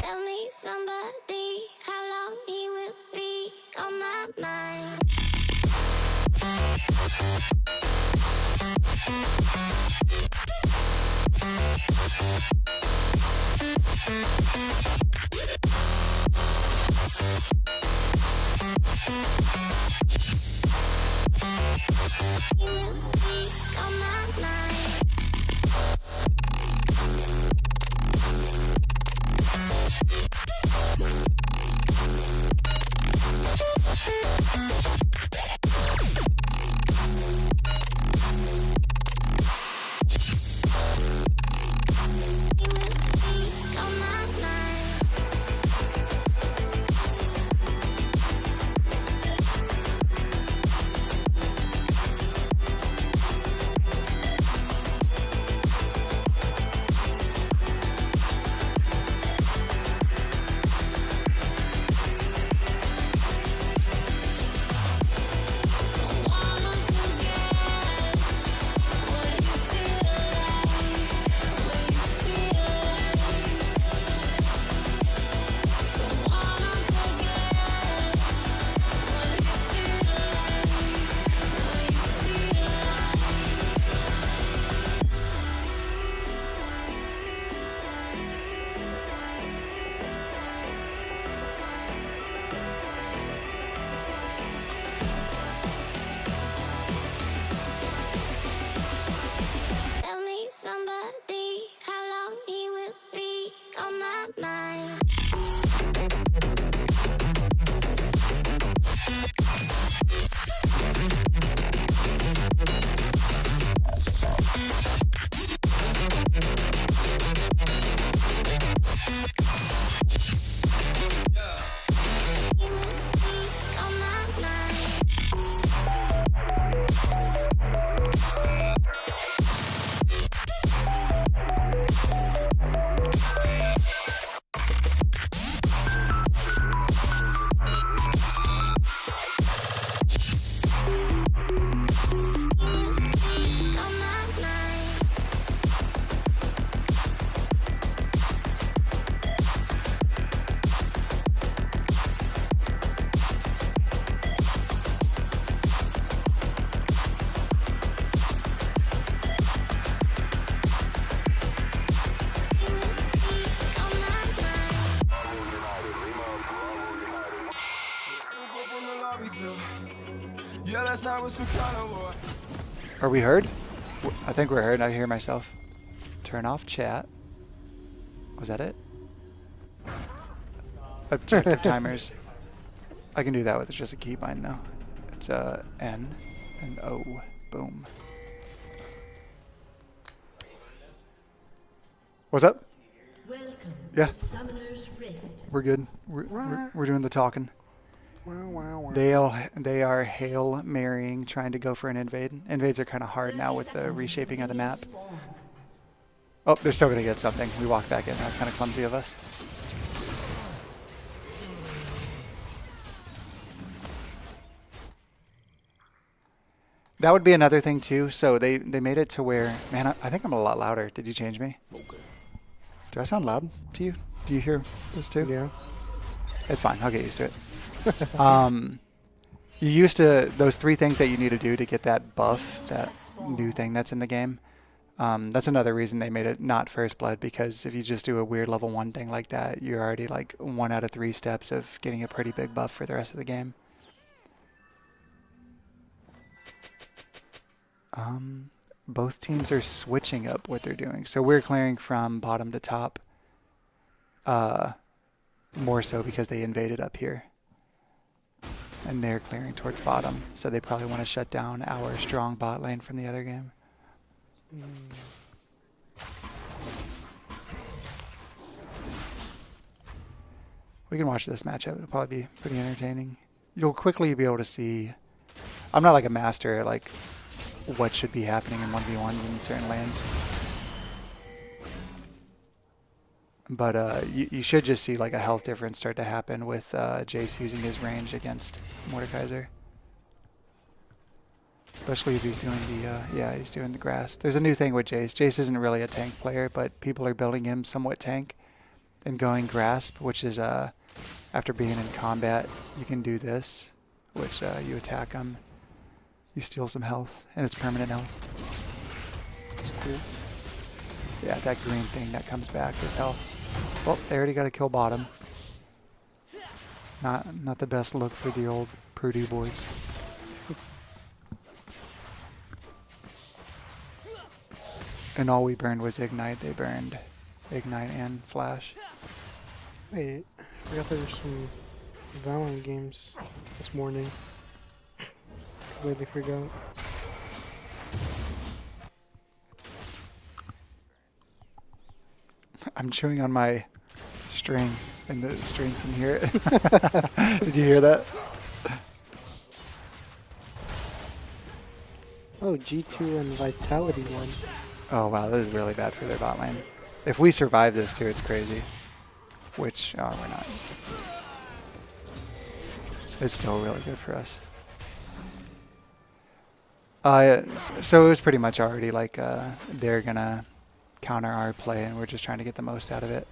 Tell me somebody how long he will be on my mind. He will be on my mind. He will be on my mind. Yeah, that's not what's some kind of war. Are we heard? I think we're heard. I hear myself. Turn off chat. Was that it? Objective timers. I can do that with just a keybind though. It's N and O. Boom. What's up? Welcome Yeah. to Summoner's Rift. We're good. We're doing the talking. They are Hail Marrying, trying to go for an invade. Invades are kind of hard now with the reshaping of the map. Oh, they're still going to get something. We walked back in. That was kind of clumsy of us. That would be another thing too. So they made it to where, man, I think I'm a lot louder. Did you change me? Do I sound loud to you? Do you hear this too? Yeah. It's fine. I'll get used to it. You used to, those 3 things that you need to do to get that buff, that new thing that's in the game. That's another reason they made it not First Blood, because if you just do a weird level 1 thing like that, you're already like 1 out of 3 steps of getting a pretty big buff for the rest of the game. Both teams are switching up what they're doing. So we're clearing from bottom to top. More so because they invaded up here. And they're clearing towards bottom. So they probably want to shut down our strong bot lane from the other game. We can watch this matchup. It'll probably be pretty entertaining. You'll quickly be able to see. I'm not like a master at like what should be happening in 1v1s in certain lanes. But you should just see like a health difference start to happen with Jace using his range against Mordekaiser. Especially if he's doing the, he's doing the grasp. There's a new thing with Jace. Jace isn't really a tank player, but people are building him somewhat tank and going grasp, which is, after being in combat, you can do this, which you attack him, you steal some health, and it's permanent health. It's cool. Yeah, that green thing that comes back is health. Well, they already got a kill bottom. Not the best look for the old Purdue boys. And all we burned was Ignite. They burned Ignite and Flash. Wait, I forgot there were some Valorant games this morning. Completely forgot. I'm chewing on my string, and the string can hear it. Did you hear that? Oh, G2 and Vitality won. Oh wow, this is really bad for their bot lane. If we survive this too, it's crazy. Which, we're not. It's still really good for us. So it was pretty much already like they're gonna counter our play, and we're just trying to get the most out of it.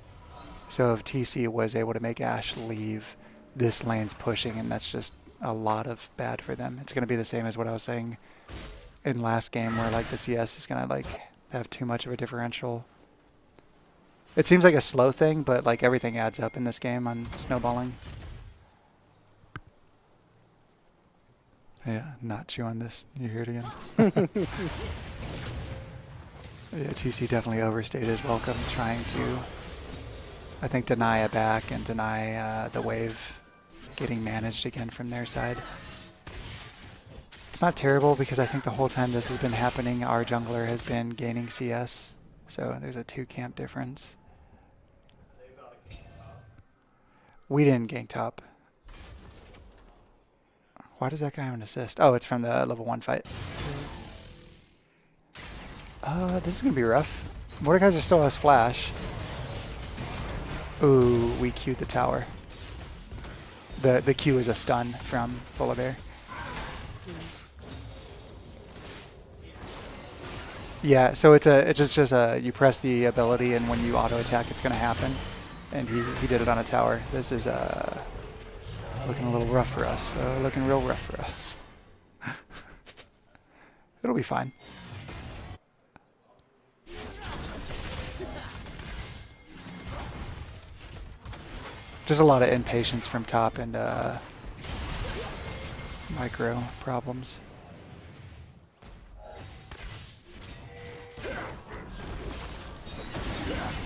So if TC was able to make Ashe leave, this lane's pushing, and that's just a lot of bad for them. It's gonna be the same as what I was saying in last game, where like the CS is gonna like have too much of a differential. It seems like a slow thing, but like everything adds up in this game on snowballing. Yeah, not chew on this. You hear it again. Yeah, TC definitely overstayed his welcome, trying to, I think, deny a back and deny the wave getting managed again from their side. It's not terrible because I think the whole time this has been happening, our jungler has been gaining CS. So there's a 2 camp difference. We didn't gank top. Why does that guy have an assist? Oh, it's from the level 1 fight. This is going to be rough. Mordekaiser still has flash. Ooh, we queued the tower. The Q is a stun from Volibear. Yeah, so it's just a you press the ability, and when you auto attack, it's going to happen. And he did it on a tower. This is looking a little rough for us. Looking real rough for us. It'll be fine. Just a lot of impatience from top, and micro problems.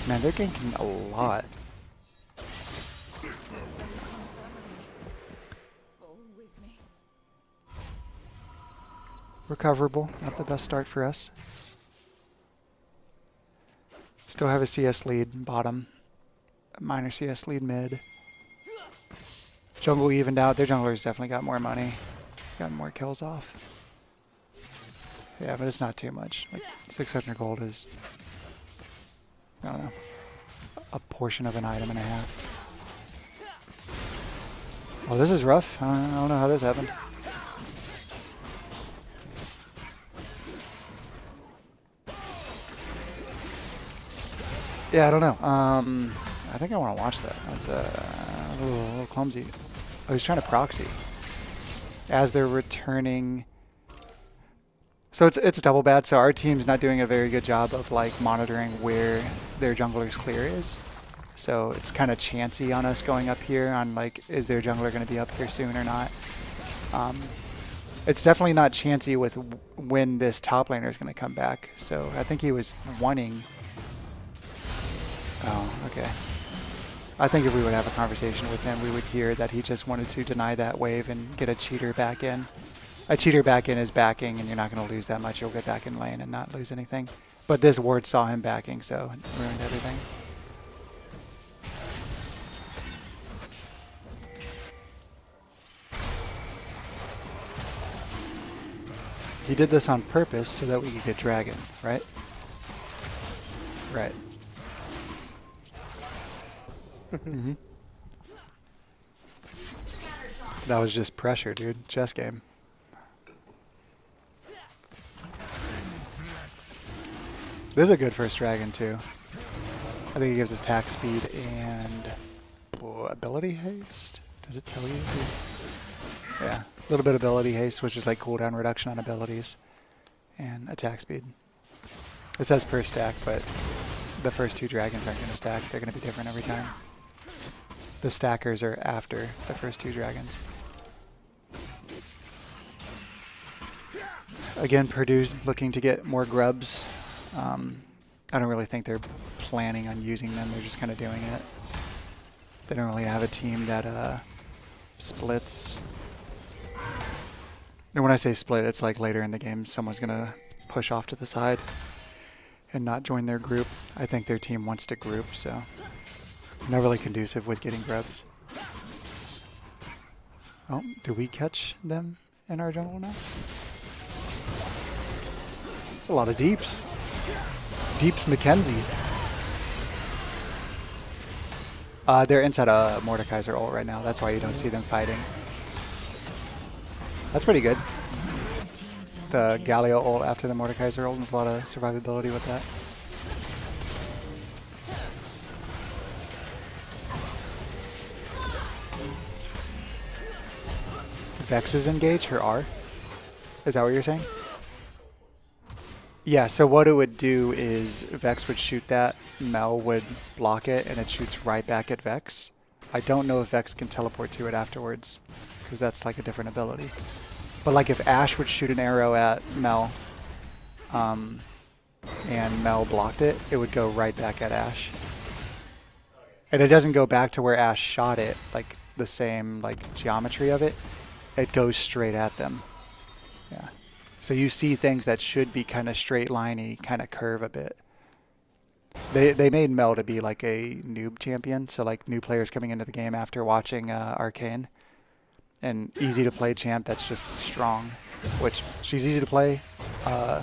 Man, they're ganking a lot. Recoverable, not the best start for us. Still have a CS lead bottom, a minor CS lead mid. Jungle evened out. Their jungler's definitely got more money. He's got more kills off. Yeah, but it's not too much. Like 600 gold is, I don't know, a portion of an item and a half. Oh, this is rough. I don't know how this happened. Yeah, I don't know. I think I want to watch that. That's a little clumsy. Oh, he's trying to proxy as they're returning. So it's double bad. So our team's not doing a very good job of like monitoring where their jungler's clear is. So it's kind of chancy on us going up here on like, is their jungler going to be up here soon or not? It's definitely not chancy with when this top laner is going to come back. So I think he was wanting. Oh, okay. I think if we would have a conversation with him, we would hear that he just wanted to deny that wave and get a cheater back in. A cheater back in is backing, and you're not going to lose that much. You'll get back in lane and not lose anything. But this ward saw him backing, so it ruined everything. He did this on purpose so that we could get dragon, right? Right. Mm-hmm. That was just pressure, dude. Chess game. This is a good first dragon, too. I think it gives us attack speed and ability haste. Does it tell you? Yeah. A little bit of ability haste, which is like cooldown reduction on abilities. And attack speed. It says per stack, but the first two dragons aren't going to stack. They're going to be different every time. The stackers are after the first two dragons. Again, Purdue looking to get more grubs. I don't really think they're planning on using them. They're just kind of doing it. They don't really have a team that splits. And when I say split, it's like later in the game someone's going to push off to the side and not join their group. I think their team wants to group, so not really conducive with getting grubs. Oh, do we catch them in our jungle now? It's a lot of deeps. Deeps Mackenzie. They're inside a Mordekaiser ult right now. That's why you don't see them fighting. That's pretty good. The Galio ult after the Mordekaiser ult, there's a lot of survivability with that. Vex's engage, her R? Is that what you're saying? Yeah, so what it would do is Vex would shoot that, Mel would block it, and it shoots right back at Vex. I don't know if Vex can teleport to it afterwards, because that's like a different ability. But like if Ashe would shoot an arrow at Mel, and Mel blocked it, it would go right back at Ashe. And it doesn't go back to where Ashe shot it, like the same like geometry of it. It goes straight at them. Yeah. So you see things that should be kind of straight liney, kind of curve a bit. They made Mel to be like a noob champion, so like new players coming into the game after watching Arcane. An easy to play champ that's just strong, which she's easy to play. I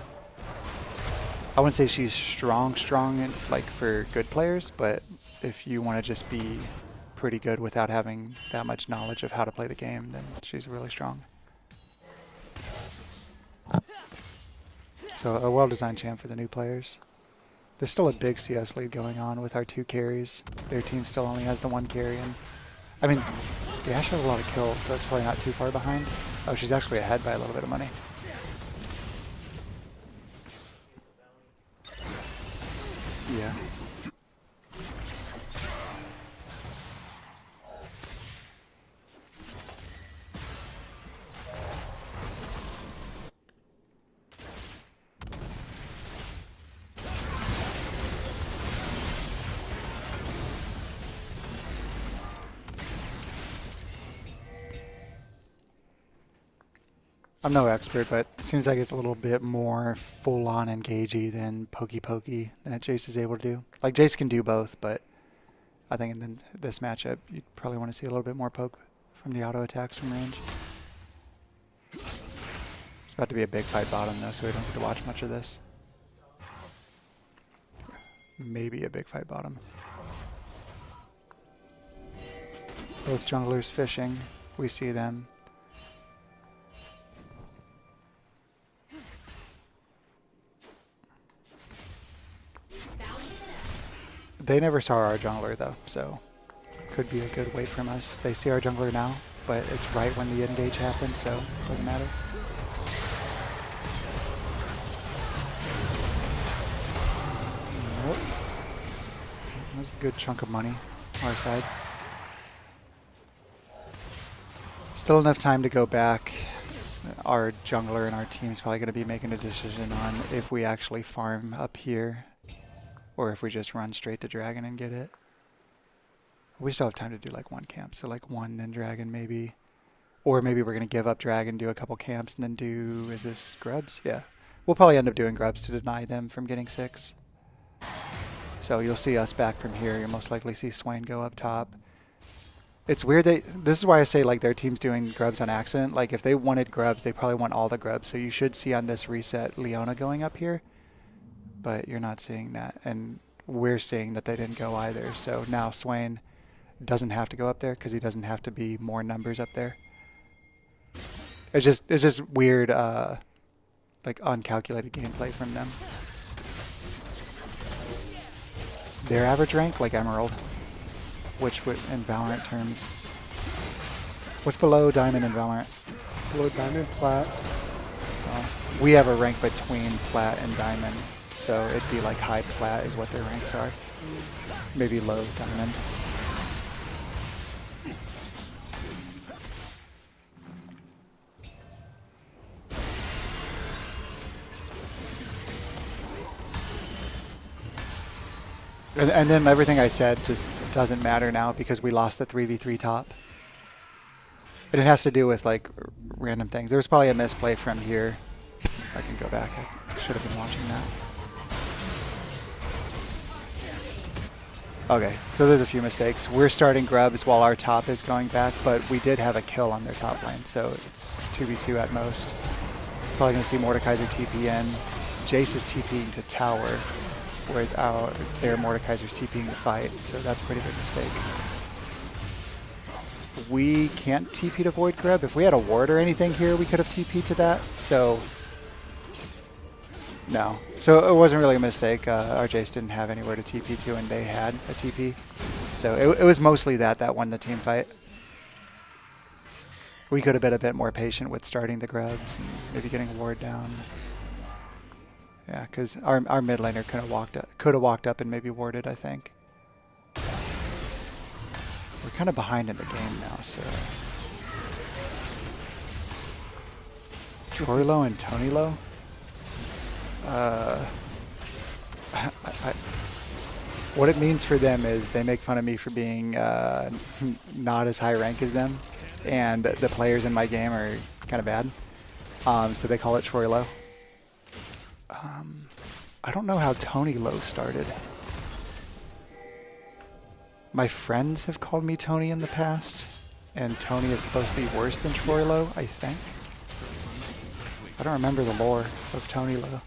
wouldn't say she's strong like for good players, but if you want to just be pretty good without having that much knowledge of how to play the game, then she's really strong. So a well-designed champ for the new players. There's still a big CS lead going on with our two carries. Their team still only has the one carry, and I mean, the Ashe has a lot of kills, so it's probably not too far behind. Oh, she's actually ahead by a little bit of money. Yeah. I'm no expert, but it seems like it's a little bit more full-on engagey than pokey that Jace is able to do. Like, Jace can do both, but I think in this matchup, you'd probably want to see a little bit more poke from the auto attacks from range. It's about to be a big fight bottom, though, so we don't get to watch much of this. Maybe a big fight bottom. Both junglers fishing. We see them. They never saw our jungler, though, so could be a good wait from us. They see our jungler now, but it's right when the engage happens, so it doesn't matter. Nope. That was a good chunk of money on our side. Still enough time to go back. Our jungler and our team's probably going to be making a decision on if we actually farm up here or if we just run straight to dragon and get it. We still have time to do like one camp, so like one, then dragon maybe. Or maybe we're going to give up dragon, do a couple camps, and then do, is this grubs? Yeah. We'll probably end up doing grubs to deny them from getting 6. So you'll see us back from here. You'll most likely see Swain go up top. It's weird this is why I say like their team's doing grubs on accident. Like if they wanted grubs, they probably want all the grubs. So you should see on this reset Leona going up here. But you're not seeing that, and we're seeing that they didn't go either. So now Swain doesn't have to go up there because he doesn't have to be more numbers up there. It's just weird, like uncalculated gameplay from them. Their average rank, like Emerald, which would in Valorant terms. What's below Diamond in Valorant? Below Diamond, Plat. We have a rank between Plat and Diamond. So it'd be like high Plat is what their ranks are. Maybe low Diamond. And then everything I said just doesn't matter now because we lost the 3v3 top. And it has to do with like random things. There was probably a misplay from here. I can go back. I should have been watching that. Okay, so there's a few mistakes. We're starting grubs while our top is going back, but we did have a kill on their top lane, so it's 2v2 at most. Probably going to see Mordekaiser TP in. Jace is TPing to tower, where their Mordekaiser's TPing to fight, so that's a pretty big mistake. We can't TP to Void Grub. If we had a ward or anything here, we could have TP'd to that, so no. So it wasn't really a mistake. Our Jace didn't have anywhere to TP to, and they had a TP. So it was mostly that won the team fight. We could have been a bit more patient with starting the grubs and maybe getting a ward down. Yeah, because our mid laner could have walked up and maybe warded, I think. We're kind of behind in the game now, so. Troylo and Tonilo? What it means for them is they make fun of me for being not as high rank as them, and the players in my game are kind of bad, so they call it Troylo. I don't know how Tony Low started. My friends have called me Tony in the past, and Tony is supposed to be worse than Troylo, I think. I don't remember the lore of Tony Low.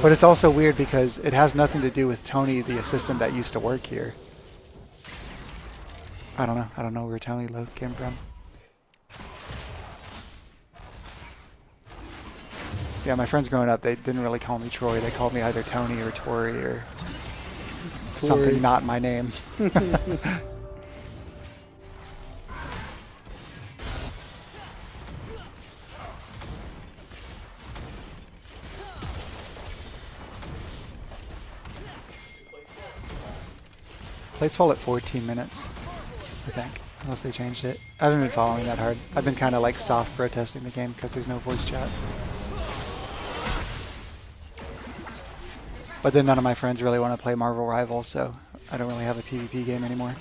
But it's also weird because it has nothing to do with Tony, the assistant that used to work here. I don't know. I don't know where Tony Low came from. Yeah, my friends growing up, they didn't really call me Troy. They called me either Tony or Tori or something not my name. Plates fall at 14 minutes, I think, unless they changed it. I haven't been following that hard. I've been kind of like soft protesting the game because there's no voice chat. But then none of my friends really want to play Marvel Rivals, so I don't really have a PvP game anymore.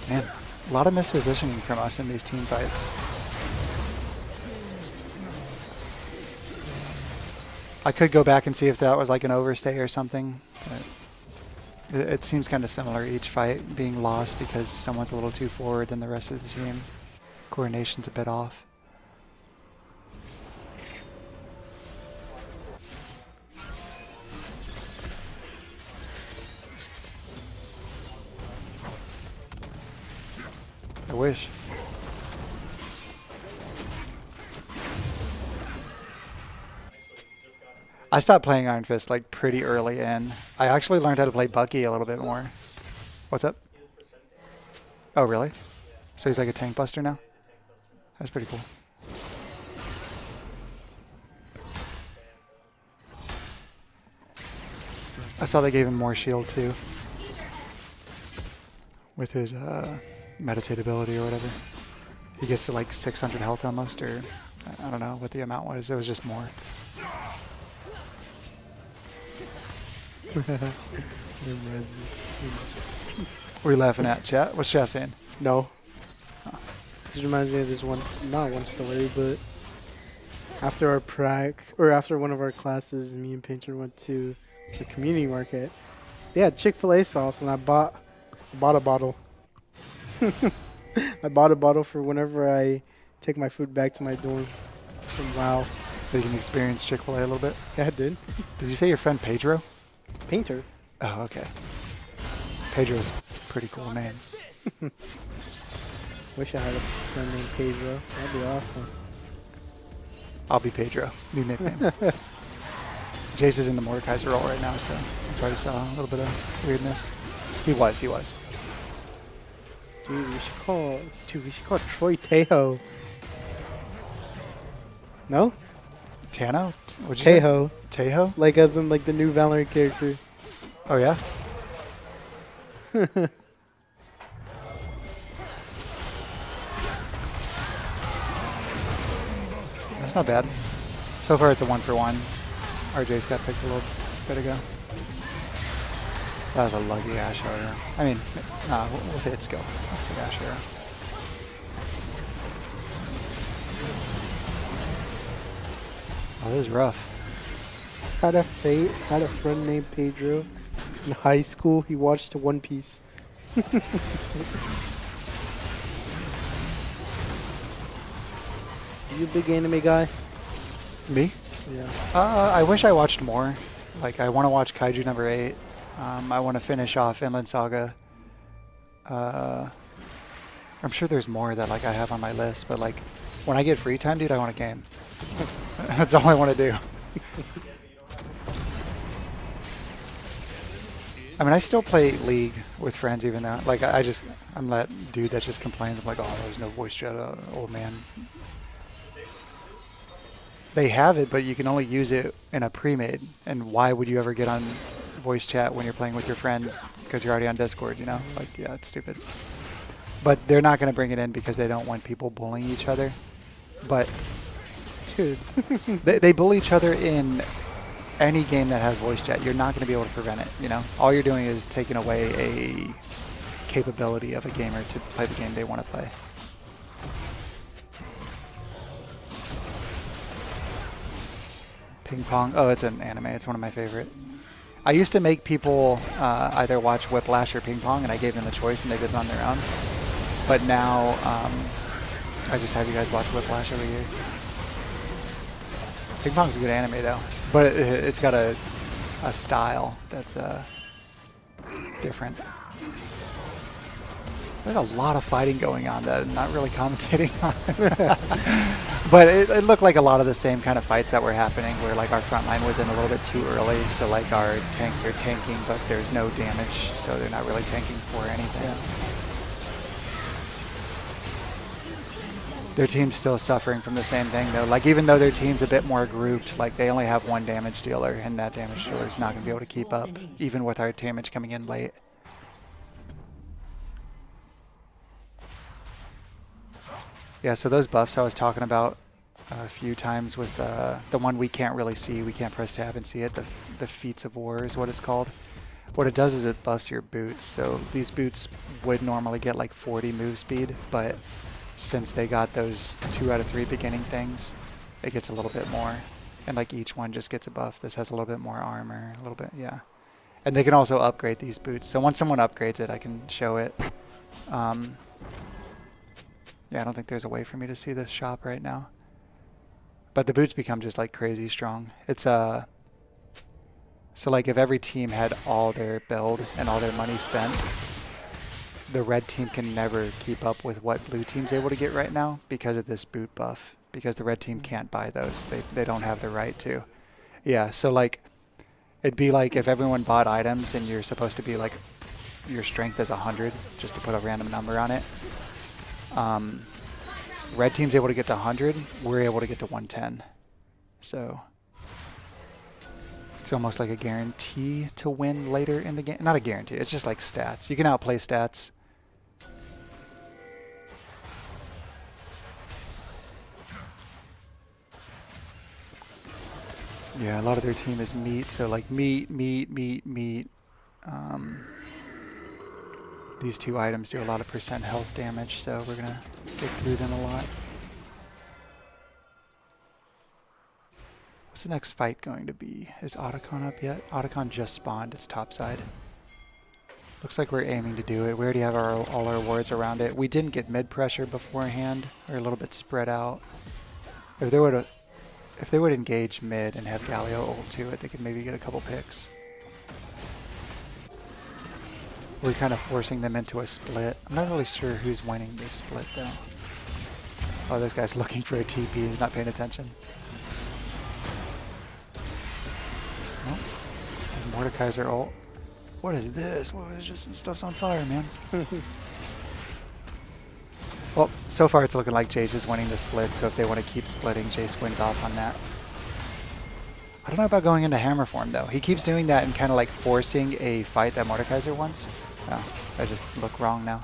Man, a lot of mispositioning from us in these team fights. I could go back and see if that was like an overstay or something, but it seems kind of similar, each fight being lost because someone's a little too forward than the rest of the team. Coordination's a bit off. I wish. I stopped playing Iron Fist like pretty early in. I actually learned how to play Bucky a little bit more. What's up? Oh, really? So he's like a tank buster now? That's pretty cool. I saw they gave him more shield too. With his meditate ability or whatever. He gets to like 600 health almost, or I don't know what the amount was. It was just more. What are you laughing at, chat? What's chat saying? No. Just reminds me of this not one story, but after our after one of our classes, me and Painter went to the community market. They had Chick-fil-A sauce, and I bought a bottle. I bought a bottle for whenever I take my food back to my dorm from WoW. So you can experience Chick-fil-A a little bit? Yeah, I did. Did you say your friend Pedro? Painter. Oh, okay. Pedro's a pretty cool name. Wish I had a friend named Pedro. That'd be awesome. I'll be Pedro. New nickname. Jace is in the Mordekaiser role right now, so that's why you saw a little bit of weirdness. He was. Dude, we should call Troy Tejo. No? Tano? What'd you say? Tejo. Tejo? Like as in like the new Valorant character. Oh, yeah? That's not bad. So far it's a 1-for-1. RJ's got picked a little bit ago. That was a lucky Ash arrow. I mean, nah, we'll say it's skill. That's a good Ash arrow. Oh, this is rough. Had a friend named Pedro in high school. He watched One Piece. You a big anime guy? Me? Yeah. I wish I watched more. Like, I want to watch Kaiju number 8. I want to finish off Inland Saga. I'm sure there's more that like I have on my list, but like when I get free time, dude, I want a game. That's all I want to do. I mean, I still play League with friends, even though like I'm that dude that just complains. I'm like, oh, there's no voice chat, old man. They have it, but you can only use it in a pre-made. And why would you ever get on voice chat when you're playing with your friends? Because you're already on Discord, you know? Like, yeah, it's stupid. But they're not going to bring it in because they don't want people bullying each other. But, dude, they bully each other in any game that has voice chat. You're not going to be able to prevent it, you know? All you're doing is taking away a capability of a gamer to play the game they want to play. Ping pong. Oh, it's an anime. It's one of my favorite. I used to make people either watch Whiplash or ping pong, and I gave them the choice, and they did it on their own. But now I just have you guys watch Whiplash every year. Ping pong's a good anime, though. But it's got a style that's different. There's a lot of fighting going on that I'm not really commentating on. But it looked like a lot of the same kind of fights that were happening where like our front line was in a little bit too early. So like our tanks are tanking, but there's no damage. So they're not really tanking for anything. Yeah. Their team's still suffering from the same thing though. Like even though their team's a bit more grouped, like they only have one damage dealer and that damage dealer is not going to be able to keep up even with our damage coming in late. Yeah, so those buffs I was talking about a few times with the one we can't really see, we can't press tab and see it, the Feats of War is what it's called. What it does is it buffs your boots. So these boots would normally get like 40 move speed, but since they got those 2 out of 3 beginning things, it gets a little bit more. And like each one just gets a buff. This has a little bit more armor, a little bit, yeah. And they can also upgrade these boots. So once someone upgrades it, I can show it. Yeah, I don't think there's a way for me to see this shop right now. But the boots become just like crazy strong. It's so like if every team had all their build and all their money spent, the red team can never keep up with what blue team's able to get right now because of this boot buff. Because the red team can't buy those. They don't have the right to. Yeah, so like it'd be like if everyone bought items and you're supposed to be like your strength is 100, just to put a random number on it. Red team's able to get to 100, we're able to get to 110. So it's almost like a guarantee to win later in the game. Not a guarantee, it's just like stats. You can outplay stats. Yeah, a lot of their team is meat, so like meat. These 2 items do a lot of % health damage, so we're gonna get through them a lot. What's the next fight going to be? Is Otacon up yet? Otacon just spawned, it's topside. Looks like we're aiming to do it. We already have all our wards around it. We didn't get mid pressure beforehand. We're a little bit spread out. If they would engage mid and have Galio ult to it, they could maybe get a couple picks. We're kind of forcing them into a split. I'm not really sure who's winning this split though. Oh, this guy's looking for a TP. He's not paying attention. Oh, Mordekaiser ult. What is this? What is just stuff's on fire, man? Well, so far it's looking like Jace is winning the split, so if they want to keep splitting, Jace wins off on that. I don't know about going into hammer form though. He keeps doing that and kind of like forcing a fight that Mordekaiser wants. Oh, I just look wrong now.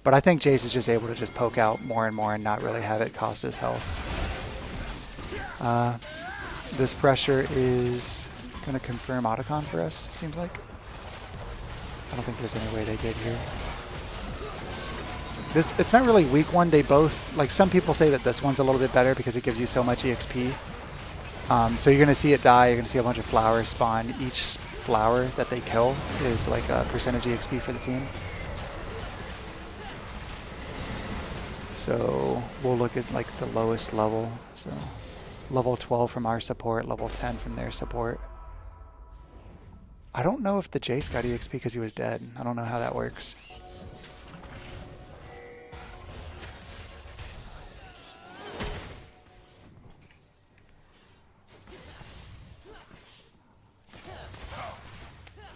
But I think Jace is just able to just poke out more and more and not really have it cost his health. This pressure is going to confirm Otacon for us, seems like. I don't think there's any way they did here. It's not really weak one. They both, like some people say that this one's a little bit better because it gives you so much EXP. So you're going to see it die. You're going to see a bunch of flowers spawn. Each flower that they kill is like a percentage EXP for the team. So we'll look at like the lowest level. So level 12 from our support, level 10 from their support. I don't know if the Jace got EXP because he was dead. I don't know how that works.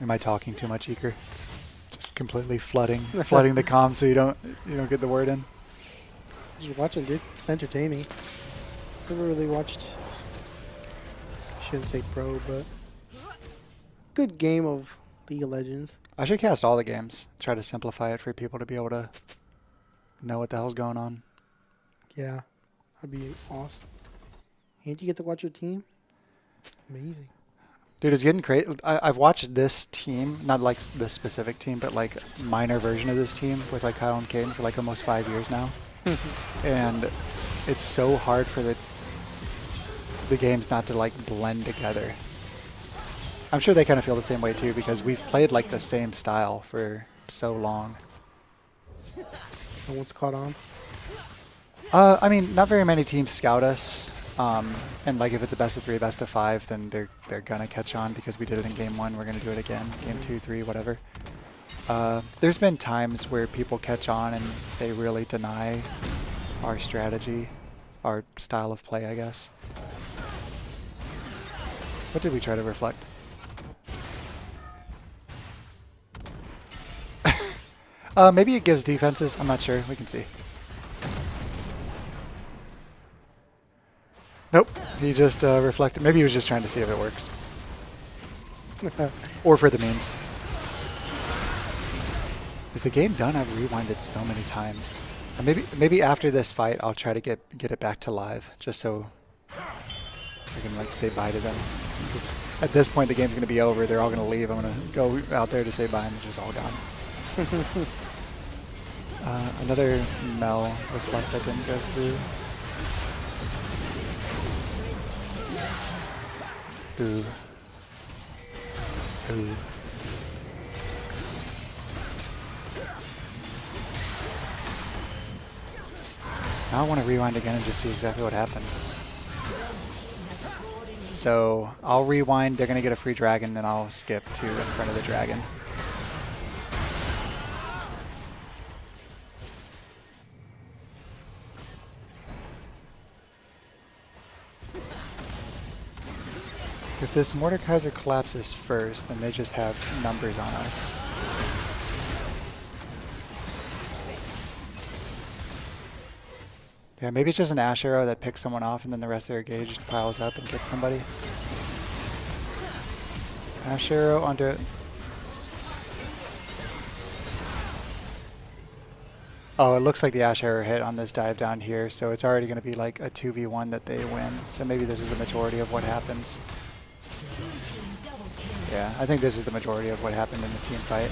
Am I talking too much, Eker? Just completely flooding the comm so you don't get the word in. Just watching, dude. It's entertaining. Never really watched. Shouldn't say pro, but good game of League of Legends. I should cast all the games. Try to simplify it for people to be able to know what the hell's going on. Yeah, that'd be awesome. And you get to watch your team. Amazing. Dude, it's getting crazy. I've watched this team, not like this specific team, but like minor version of this team with like Kyle and Caden for like almost 5 years now. And it's so hard for the games not to like blend together. I'm sure they kind of feel the same way too because we've played like the same style for so long. No one's caught on. I mean, not very many teams scout us. And like if it's a best of 3, best of 5, then they're gonna catch on because we did it in game 1. We're gonna do it again, game 2, 3, whatever. There's been times where people catch on and they really deny our strategy, our style of play, I guess. What did we try to reflect? Maybe it gives defenses. I'm not sure. We can see. Nope, he just reflected. Maybe he was just trying to see if it works. Or for the memes. Is the game done? I've rewinded so many times. Maybe after this fight, I'll try to get it back to live, just so I can like say bye to them. At this point, the game's going to be over. They're all going to leave. I'm going to go out there to say bye, and they're just all gone. Another Mel reflect that didn't go through. Ooh. Ooh. Now I want to rewind again and just see exactly what happened. So I'll rewind, they're going to get a free dragon, then I'll skip to in front of the dragon. If this Mordekaiser collapses first, then they just have numbers on us. Yeah, maybe it's just an Ash Arrow that picks someone off and then the rest of their gauge just piles up and gets somebody. Ash Arrow onto it. Oh, it looks like the Ash Arrow hit on this dive down here, so it's already going to be like a 2v1 that they win. So maybe this is a majority of what happens. Yeah, I think this is the majority of what happened in the team fight.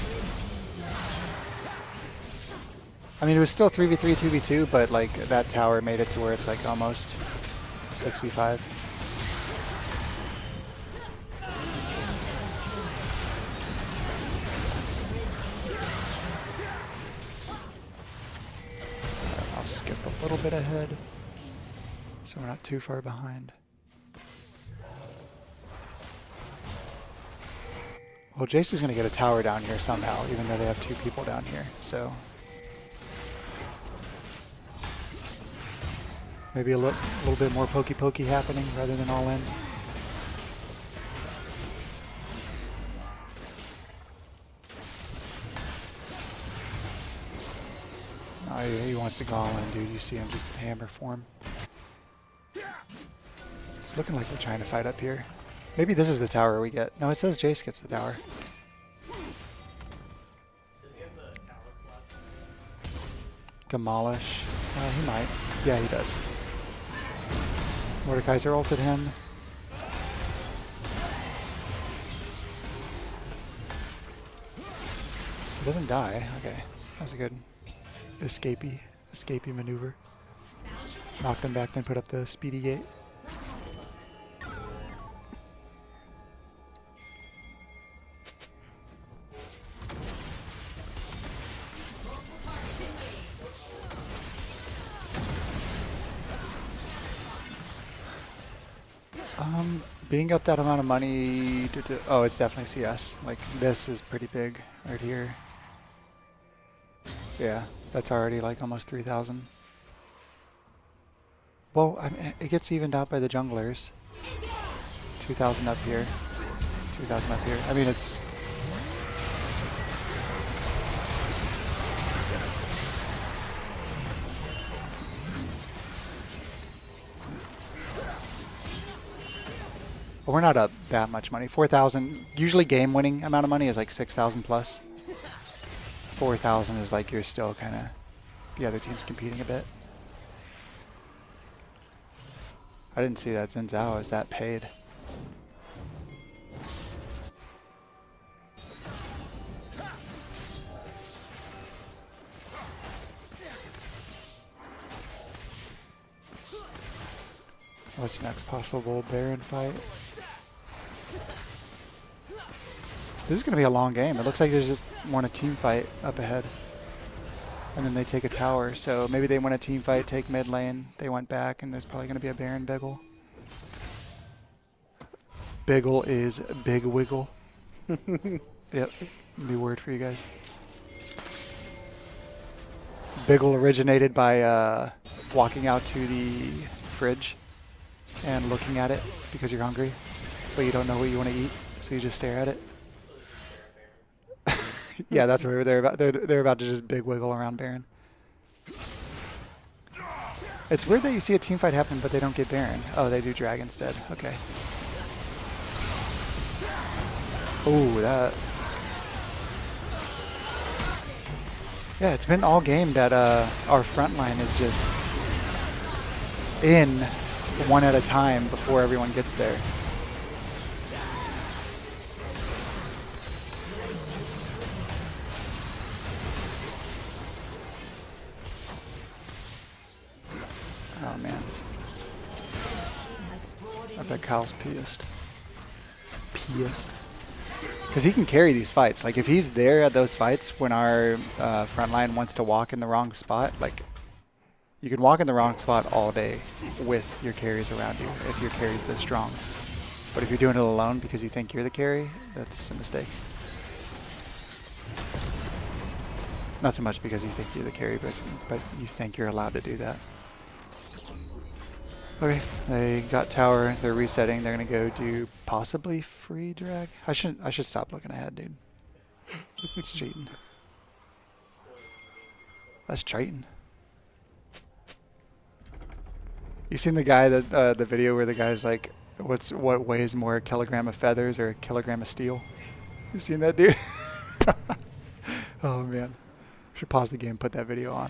I mean, it was still 3v3, 2v2, but like that tower made it to where it's like almost 6v5. I'll skip a little bit ahead so we're not too far behind. Well, Jace is going to get a tower down here somehow, even though they have 2 people down here, so... Maybe a little bit more pokey happening rather than all in. Oh, he wants to go all in, dude. You see him just hammer form. It's looking like we're trying to fight up here. Maybe this is the tower we get. No, it says Jace gets the tower. Does he have the tower collapse? Demolish. He might. Yeah, he does. Mordekaiser ulted him. He doesn't die. Okay. That was a good escapey maneuver. Knocked him back, then put up the speedy gate. Being up that amount of money, oh, it's definitely CS. Like, this is pretty big right here. Yeah, that's already like almost 3,000. Well, I mean, it gets evened out by the junglers. 2,000 up here, 2,000 up here. I mean, it's... Well, we're not up that much money. 4,000. Usually game-winning amount of money is like 6,000 plus. 4,000 is like you're still kind of the other team's competing a bit. I didn't see that Xin Zhao is that paid. What's next possible Baron fight? This is going to be a long game. It looks like there's just won a team fight up ahead. And then they take a tower. So maybe they win a team fight, take mid lane. They went back, and there's probably going to be a Baron Biggle. Biggle is big wiggle. Yep, new word for you guys. Biggle originated by walking out to the fridge and looking at it because you're hungry, but you don't know what you want to eat, so you just stare at it. Yeah, that's what they're about. They're about to just big wiggle around Baron. It's weird that you see a team fight happen, but they don't get Baron. Oh, they do drag instead. Okay. Ooh, that. Yeah, it's been all game that our front line is just in one at a time before everyone gets there. bet Kyle's pissed. Pissed. Because he can carry these fights. Like, if he's there at those fights when our front line wants to walk in the wrong spot, like, you can walk in the wrong spot all day with your carries around you if your carry's this strong. But if you're doing it alone because you think you're the carry, that's a mistake. Not so much because you think you're the carry, but you think you're allowed to do that. Okay, they got tower. They're resetting. They're gonna go do possibly free drag. I should stop looking ahead, dude. It's cheating. That's cheating. You seen the guy that the video where the guy's like, what weighs more, a kilogram of feathers or a kilogram of steel? You seen that, dude? Oh man, should pause the game and put that video on.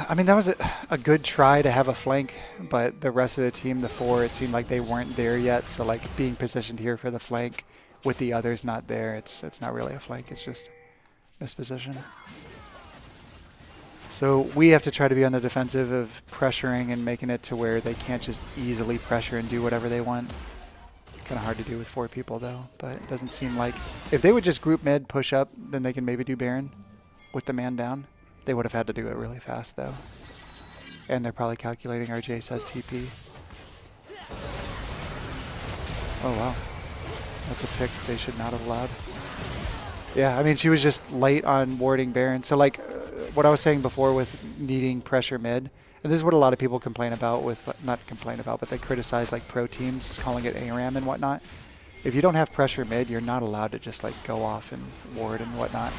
I mean, that was a good try to have a flank, but the rest of the team, the 4, it seemed like they weren't there yet. So, like, being positioned here for the flank with the others not there, it's not really a flank. It's just misposition. So we have to try to be on the defensive of pressuring and making it to where they can't just easily pressure and do whatever they want. Kind of hard to do with 4 people, though. But it doesn't seem like... If they would just group mid, push up, then they can maybe do Baron with the man down. They would have had to do it really fast, though. And they're probably calculating our Jace has TP. Oh, wow. That's a pick they should not have allowed. Yeah, I mean, she was just late on warding Baron. So, like, what I was saying before with needing pressure mid, and this is what a lot of people complain about with, not complain about, but they criticize, like, pro teams calling it ARAM and whatnot. If you don't have pressure mid, you're not allowed to just, like, go off and ward and whatnot.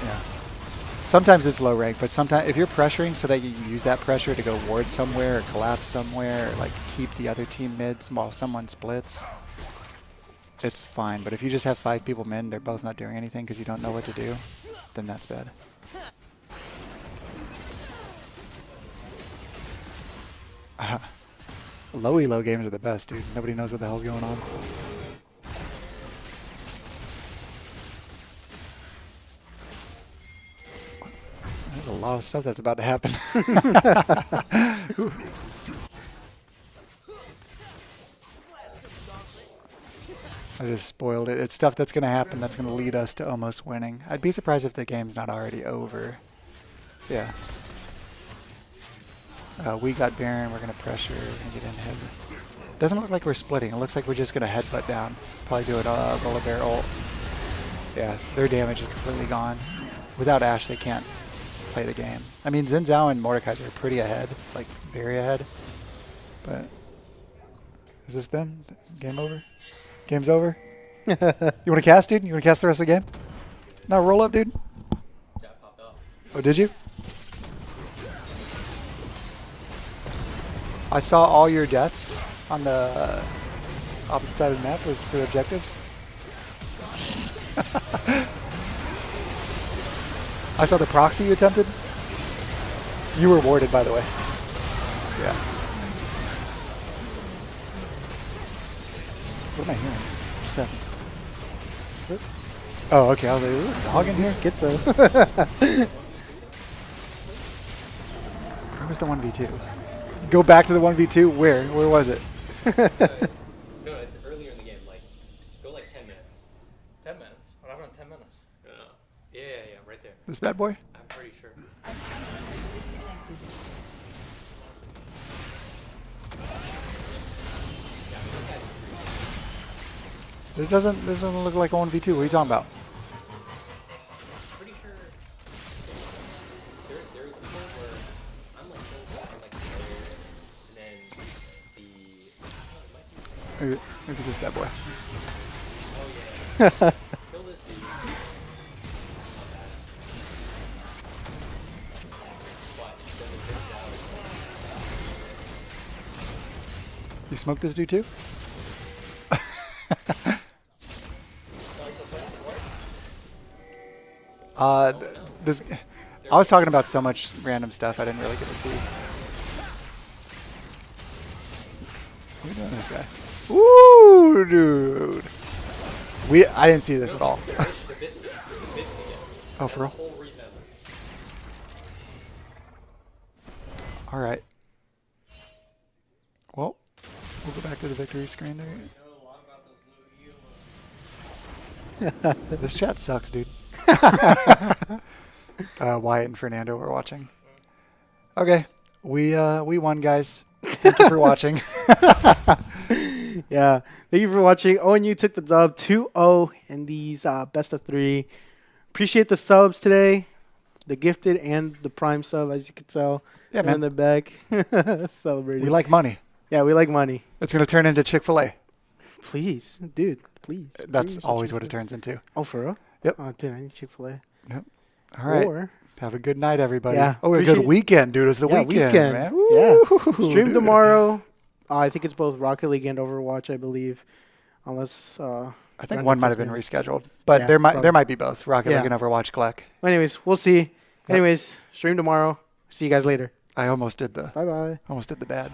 Yeah. Sometimes it's low rank, but sometimes if you're pressuring so that you can use that pressure to go ward somewhere or collapse somewhere or like keep the other team mids while someone splits, it's fine. But if you just have 5 people mid, they're both not doing anything because you don't know what to do, then that's bad. Low elo games are the best, dude. Nobody knows what the hell's going on. There's a lot of stuff that's about to happen. I just spoiled it. It's stuff that's going to happen that's going to lead us to almost winning. I'd be surprised if the game's not already over. Yeah. We got Baron. We're going to pressure. We're going to get in head. Doesn't look like we're splitting. It looks like we're just going to headbutt down. Probably do it Volibear ult. Yeah, their damage is completely gone. Without Ashe, they can't play the game. I mean, Xin Zhao and Mordekaiser are pretty ahead, like very ahead. But is this them? Game over? Game's over? You want to cast, dude? You want to cast the rest of the game? No, roll up, dude. Yeah, popped off. Oh, did you? I saw all your deaths on the opposite side of the map was for objectives. I saw the proxy you attempted. You were warded, by the way. Yeah. What am I hearing? What's happening? Oh, okay. I was like, is there a dog in here? Schizo. Where was the 1v2? Go back to the 1v2? Where? Where was it? No, it's earlier in the game. Like, go like 10 minutes. 10 minutes? What happened in 10 minutes? Yeah, right there. This bad boy? I'm pretty sure. This doesn't look like a 1v2. What are you talking about? Pretty sure there is a point where I'm like and then Maybe it's this bad boy. kill this dude. But then it turns out You smoked this dude too? This. I was talking about so much random stuff I didn't really get to see. Where This guy. Ooh, dude. I didn't see this at all. Oh, for real? All right. Well, we'll go back to the victory screen there. This chat sucks, dude. Wyatt and Fernando were watching. Okay, we won, guys. Thank you for watching. Yeah, thank you for watching. ONU took the dub 2-0 in these best of 3. Appreciate the subs today, the gifted and the prime sub, as you can tell. Yeah, man. In the back, celebrating. We like money. Yeah, we like money. It's gonna turn into Chick-fil-A. Please, dude, please. That's always what it turns into. Oh, for real? Yep. Oh, dude, I need Chick-fil-A. Yep. All right. Or, have a good night, everybody. Yeah, oh, a good weekend, dude. It was the weekend, man. Yeah. Woo, Stream dude. tomorrow. I think it's both Rocket League and Overwatch, I believe. Unless I think one might have been rescheduled, but Yeah, there probably. might be both Rocket Yeah. League and Overwatch. Gleck. Anyways, we'll see. Yep. Anyways, stream tomorrow. See you guys later. I almost did the Bye-bye. bad.